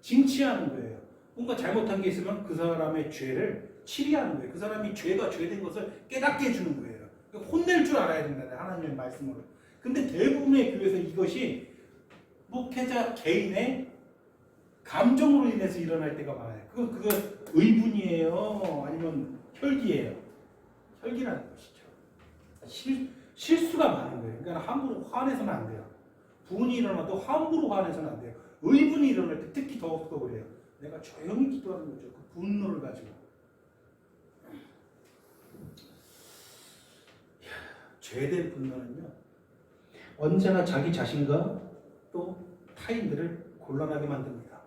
징치하는 거예요. 뭔가 잘못한 게 있으면 그 사람의 죄를 치리하는 거예요. 그 사람이 죄가 죄된 것을 깨닫게 해주는 거예요. 혼낼 줄 알아야 된다는 하나님의 말씀으로. 근데 대부분의 교회에서 이것이 목회자 개인의 감정으로 인해서 일어날 때가 많아요. 그거 의분이에요? 아니면 혈기예요? 혈기라는 것이죠. 실수가 많은 거예요. 그러니까 함부로 화내서는 안 돼요. 분이 일어나도 함부로 화내서는 안 돼요. 의분이 일어날 때 특히 더욱더 그래요. 내가 조용히 기도하는 거죠. 그 분노를 가지고. 죄된 분노는요, 언제나 자기 자신과 또 타인들을 곤란하게 만듭니다.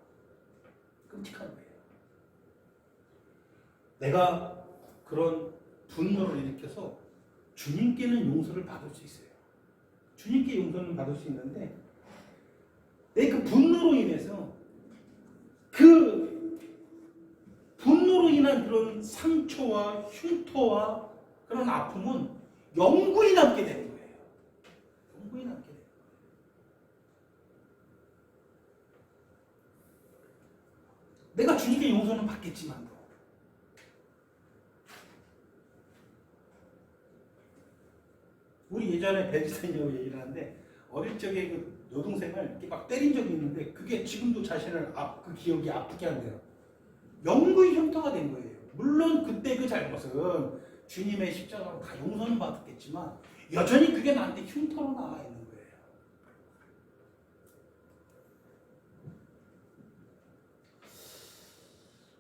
끔찍한 거예요. 내가 그런 분노를 일으켜서 주님께는 용서를 받을 수 있어요. 주님께 용서는 받을 수 있는데 내 그 분노로 인해서 그 분노로 인한 그런 상처와 흉터와 그런 아픔은 영구히 남게 되는 거예요. 영구히 남게 돼요. 내가 주님께 용서는 받겠지만도 우리 예전에 베지선이라고 얘기를 하는데 어릴 적에 그 여동생을 이렇게 막 때린 적이 있는데 그게 지금도 자신을 그 기억이 아프게 한대요. 영구히 흉터가 된 거예요. 물론 그때 그 잘못은 주님의 십자가로 다 용서는 받았겠지만 여전히 그게 나한테 흉터로 남아 있는 거예요.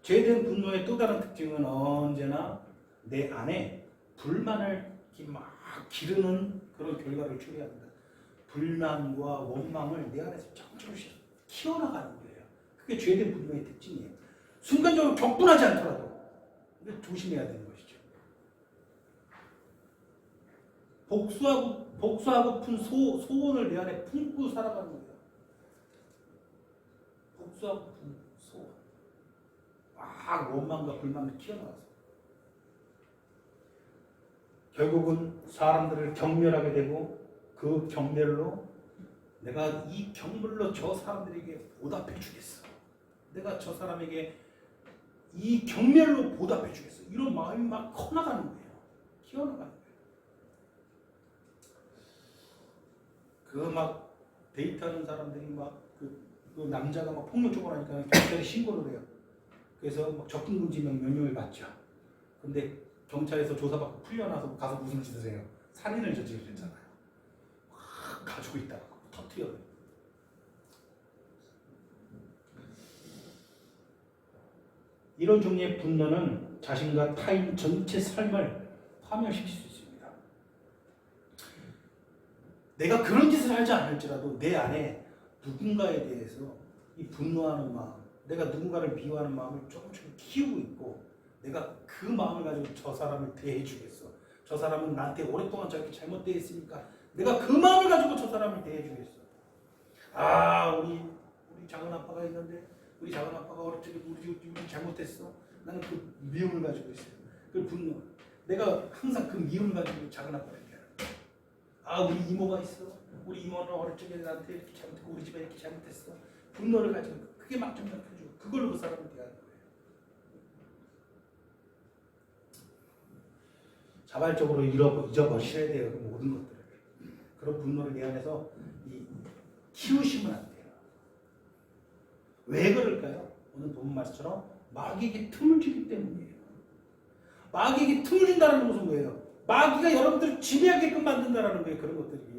죄된 분노의 또 다른 특징은 언제나 내 안에 불만을 막 기르는 그런 결과를 초래합니다. 불만과 원망을 내 안에서 조금씩 키워나가는 거예요. 그게 죄된 분노의 특징이에요. 순간적으로 격분하지 않더라도 조심해야 되는 것이죠. 복수하고픈 소원을 내 안에 품고 살아가는 거예요. 복수하고 소화. 막 원망과 불만을 키워나가서 결국은 사람들을 경멸하게 되고 그 경멸로 내가 이 경멸로 저 사람들에게 보답해 주겠어. 내가 저 사람에게 이 경멸로 보답해 주겠어. 이런 마음이 막 커나가는 거예요. 키워나가는 거예요. 그 막 데이트하는 사람들이 막 그 남자가 막 폭력적으로 하니까 경찰에 신고를 해요. 그래서 막 접근금지명 명령을 받죠. 근데 경찰에서 조사받고 풀려나서 가서 무슨 짓을 해요? 살인을 저지르잖아요. 막 가지고 있다가 터뜨려요. 이런 종류의 분노는 자신과 타인 전체 삶을 파멸시킬 수 있습니다. 내가 그런 짓을 하지 않을지라도 내 안에 누군가에 대해서 이 분노하는 마음, 내가 누군가를 미워하는 마음을 조금씩 키우고 있고 내가 그 마음을 가지고 저 사람을 대해주겠어. 저 사람은 나한테 오랫동안 저렇게 잘못 대했으니까 내가 그 마음을 가지고 저 사람을 대해주겠어. 아, 우리 작은 아빠가 있는데 우리 작은 아빠가 어릴 때 우리 잘못했어. 나는 그 미움을 가지고 있어요. 그 분노. 내가 항상 그 미움을 가지고 작은 아빠를 대해요. 아, 우리 이모가 있어. 우리 이모는 어릴 적에 나한테 이렇게 잘못했고 우리 집에 이렇게 잘못했어. 분노를 가지고 그게 막 좀 잡혀주고 그걸로 그 사람을 대하는 거예요. 자발적으로 잊어버리셔야 돼요. 그 모든 것들을. 그런 분노를 내 안에서 키우시면 안 돼요. 왜 그럴까요? 오늘 본 말씀처럼 마귀에게 틈을 주기 때문이에요. 마귀에게 틈을 준다는 것은 뭐예요? 마귀가 여러분들을 지배하게끔 만든다는 거예요. 그런 것들이.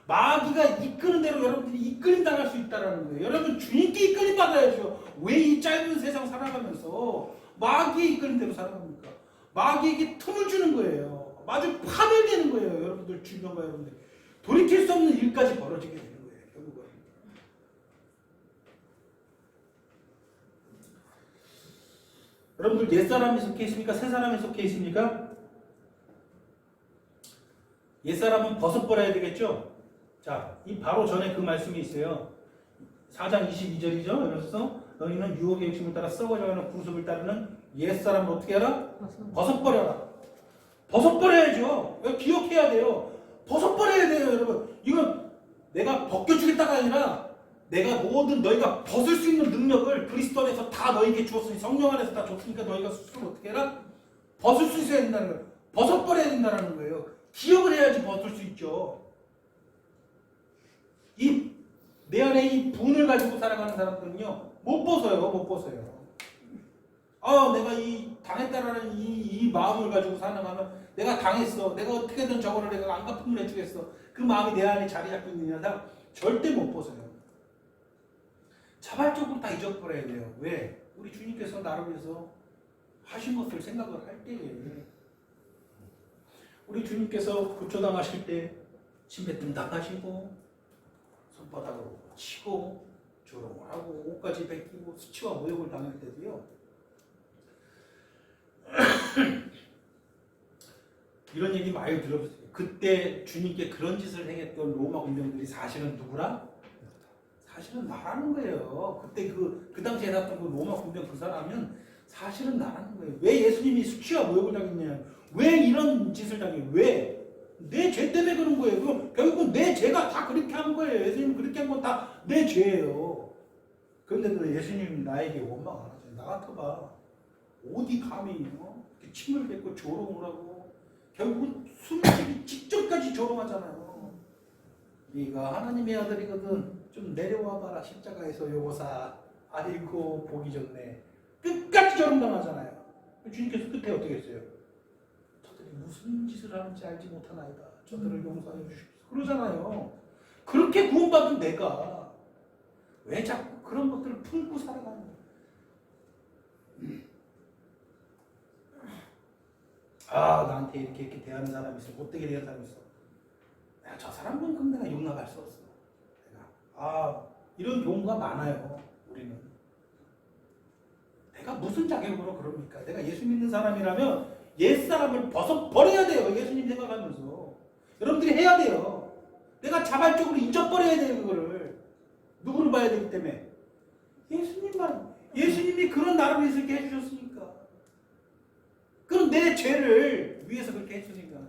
마귀가 이끄는 대로 여러분들이 이끌림 당할 수 있다는 거예요. 여러분 주님께 이끌림 받아야죠. 왜 이 짧은 세상 살아가면서 마귀의 이끌림 대로 살아갑니까? 마귀에게 틈을 주는 거예요. 마주 파멸되는 거예요. 여러분들 주변과 여러분들. 돌이킬 수 없는 일까지 벌어지게 되는 거예요. 결국은. 여러분들 옛사람이 속해 있습니까? 새사람이 속해 있습니까? 옛사람은 벗어버려야 되겠죠? 자, 이 바로 전에 그 말씀이 있어요. 4장 22절이죠. 그래서 너희는 유혹의 욕심을 따라 썩어져가는 구습을 따르는 옛사람을 어떻게 하라? 벗어버려라. 벗어버려야죠. 기억해야 돼요. 벗어버려야 돼요, 여러분. 이건 내가 벗겨주겠다가 아니라 내가 모든 너희가 벗을 수 있는 능력을 그리스도 안에서 다 너희에게 주었으니 성령 안에서 다 줬으니까 너희가 스스로 어떻게 해라? 벗을 수 있어야 된다는 거예요. 벗어버려야 된다는 거예요. 기억을 해야지 벗을 수 있죠. 내 안에 이 분을 가지고 살아가는 사람들은요, 못 벗어요. 못 벗어요. 아, 내가 이 당했다라는 이 마음을 가지고 살아가면 내가 당했어. 내가 어떻게든 저거를 내가 안갚음을 해주겠어. 그 마음이 내 안에 자리 잡고 있는 여자 절대 못 벗어요. 자발적으로 다 잊어버려야 돼요. 왜? 우리 주님께서 나를 위해서 하신 것을 생각을 할 때에 우리 주님께서 구초당하실 때 침뱉음 당하시고 손바닥으로 치고 조롱을 하고 옷까지 벗기고 수치와 모욕을 당할 때도요. 이런 얘기 많이 들어보세요. 그때 주님께 그런 짓을 행했던 로마 군병들이 사실은 누구라? 사실은 나라는 거예요. 그때 그 당시에 났던 그 로마 군병 그 사람은 사실은 나라는 거예요. 왜 예수님이 수치와 모욕을 당했냐? 왜 이런 짓을 당해? 왜? 내 죄 때문에 그런 거예요. 그럼 결국은 내 죄가 다 그렇게 한 거예요. 예수님 그렇게 한 건 다 내 죄예요. 그런데도 예수님이 나에게 원망 안 하세요. 나 같아봐. 어디 감히 침을 뱉고 조롱을 하고 결국은 숨쉬기 직전까지 조롱하잖아요. 네가 하나님의 아들이거든. 좀 내려와봐라 십자가에서 요거사. 아이고 보기 좋네. 끝까지 조롱당하잖아요. 주님께서 끝에 어떻게 했어요? 저들이 무슨 짓을 하는지 알지 못하나이다. 저들을 용서해 주십시오. 그러잖아요. 그렇게 구원받은 내가 왜 자꾸 그런 것들을 품고 살아가는 거야? 아, 나한테 이렇게 대하는 사람이 있어. 못되게 대하는 사람이 있어. 야, 저 사람은 그럼 내가 용납할 수 없어. 이런 경우가 많아요. 우리는. 내가 무슨 자격으로 그럽니까? 내가 예수 믿는 사람이라면 옛사람을 벗어버려야 돼요. 예수님 생각하면서. 여러분들이 해야 돼요. 내가 자발적으로 잊어버려야 돼요. 그거를. 누구를 봐야 되기 때문에. 예수님 예수님이 그런 나를 위해서 이렇게 해주셨으니까. 그럼 내 죄를 위해서 그렇게 해주니까.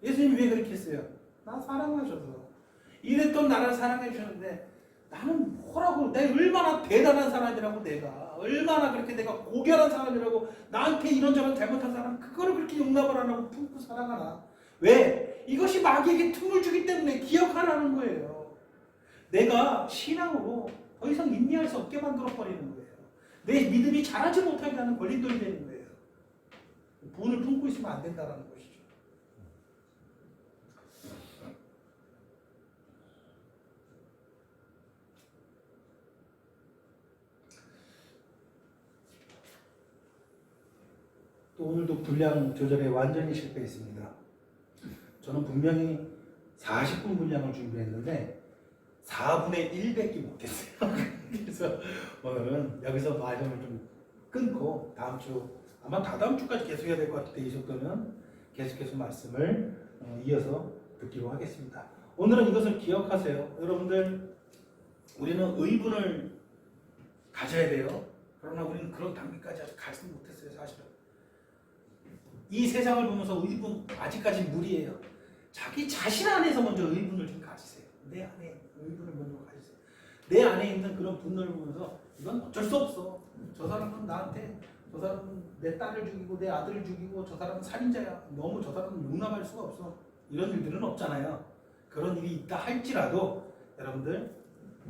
예수님이 왜 그렇게 했어요? 나 사랑하셔서. 이랬던 나를 사랑해 주셨는데 나는 뭐라고, 내가 얼마나 대단한 사람이라고, 내가 얼마나 그렇게 내가 고결한 사람이라고, 나한테 이런저런 잘못한 사람 그거를 그렇게 용납을 안 하고 품고 사랑하나. 왜? 이것이 마귀에게 틈을 주기 때문에 기억하라는 거예요. 내가 신앙으로 더 이상 인내할 수 없게 만들어 버리는 거예요. 내 믿음이 자라지 못하게 하는 걸림돌이 되는 거예요. 분을 품고 있으면 안 된다는 것이죠. 또 오늘도 분량 조절에 완전히 실패했습니다. 저는 분명히 40분 분량을 준비했는데 4분의 1밖에 못했어요. 그래서 오늘은 여기서 말씀을 좀 끊고 다음 주, 아마 다다음 주까지 계속 해야 될 것 같은데 이 정도는 계속해서 말씀을 이어서 듣기로 하겠습니다. 오늘은 이것을 기억하세요. 여러분들, 우리는 의분을 가져야 돼요. 그러나 우리는 그런 단계까지 아직 가지 못했어요. 사실은 이 세상을 보면서 의분 아직까지 무리예요. 자기 자신 안에서 먼저 의분을 좀 가지세요. 내 안에 의분을 먼저 가지세요. 내 안에 있는 그런 분노를 보면서 이건 어쩔 수 없어. 저 사람은 나한테, 저 사람은 내 딸을 죽이고 내 아들을 죽이고 저 사람은 살인자야. 너무 저 사람은 용납할 수가 없어. 이런 일들은 없잖아요. 그런 일이 있다 할지라도 여러분들,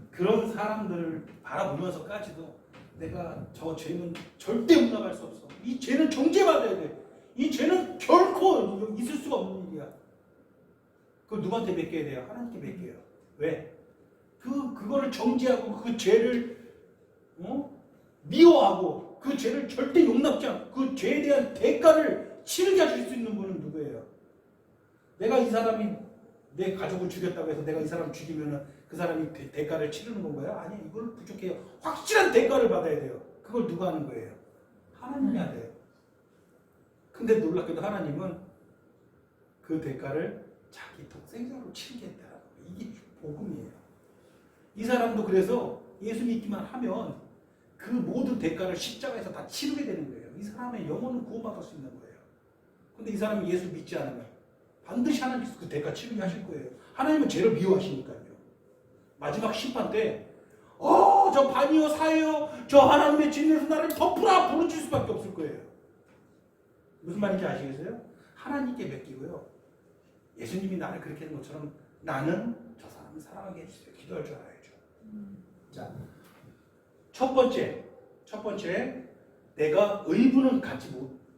그런 사람들을 바라보면서까지도 내가 저 죄는 절대 용납할 수 없어. 이 죄는 정죄받아야 돼. 이 죄는 결코 있을 수가 없는 일이야. 그걸 누구한테 맡겨야 돼요? 하나님께 맡겨요. 왜? 그거를 정죄하고 그 죄를 미워하고 그 죄를 절대 용납지 않고 그 죄에 대한 대가를 치르게 하실 수 있는 분은 누구예요? 내가 이 사람이 내 가족을 죽였다고 해서 내가 이 사람을 죽이면 그 사람이 대가를 치르는 건가요? 아니, 이걸 부족해요. 확실한 대가를 받아야 돼요. 그걸 누가 하는 거예요? 하나님이 해야 돼요. 근데 놀랍게도 하나님은 그 대가를 자기 독생자로 치르게 했다는 거예요. 이게 복음이에요. 이 사람도 그래서 예수 믿기만 하면 그 모든 대가를 십자가에서 다 치르게 되는 거예요. 이 사람의 영혼은 구원받을 수 있는 거예요. 근데 이 사람이 예수 믿지 않으면 반드시 하나님께서 그 대가 치르게 하실 거예요. 하나님은 죄를 미워하시니까요. 마지막 심판 때 저 반이요 사예요, 저 하나님의 진리에서 나를 덮으라 부르실 수밖에 없을 거예요. 무슨 말인지 아시겠어요? 하나님께 맡기고요. 예수님이 나를 그렇게 하는 것처럼 나는 저 사람을 사랑하게 해주세요. 기도할 줄 알아야죠. 자, 첫 번째, 내가 의분은 갖지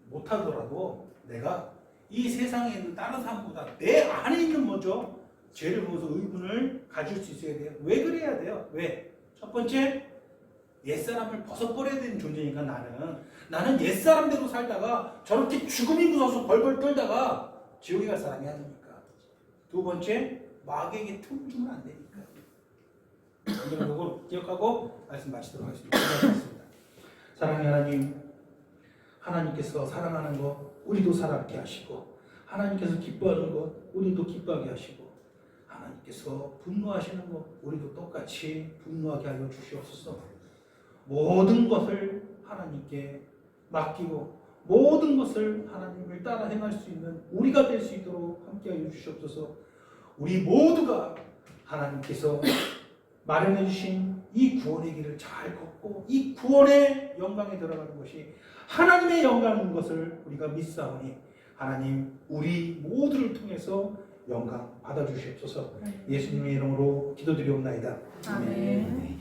못하더라도 내가 이 세상에 있는 다른 사람보다 내 안에 있는 먼저 죄를 보면서 의분을 가질 수 있어야 돼요. 왜 그래야 돼요? 왜? 첫 번째, 옛사람을 벗어버려야 되는 존재니까 나는 옛사람대로 살다가 저렇게 죽음이 무서워서 벌벌 떨다가 지옥에 갈 사람이 아니니까. 두 번째, 마귀에게 틈을 주면 안 되니까. 오늘은 그걸 기억하고 말씀 마치도록 하겠습니다. 기도하겠습니다. 사랑의 하나님, 하나님께서 사랑하는 것 우리도 사랑케 하시고, 하나님께서 기뻐하는 것 우리도 기뻐하게 하시고, 하나님께서 분노하시는 것 우리도 똑같이 분노하게 하여 주시옵소서. 모든 것을 하나님께 맡기고 모든 것을 하나님을 따라 행할 수 있는 우리가 될 수 있도록 함께하여 주시옵소서. 우리 모두가 하나님께서 마련해 주신 이 구원의 길을 잘 걷고 이 구원의 영광에 들어가는 것이 하나님의 영광인 것을 우리가 믿사오니 하나님 우리 모두를 통해서 영광 받아주시옵소서. 예수님의 이름으로 기도드리옵나이다. 아멘.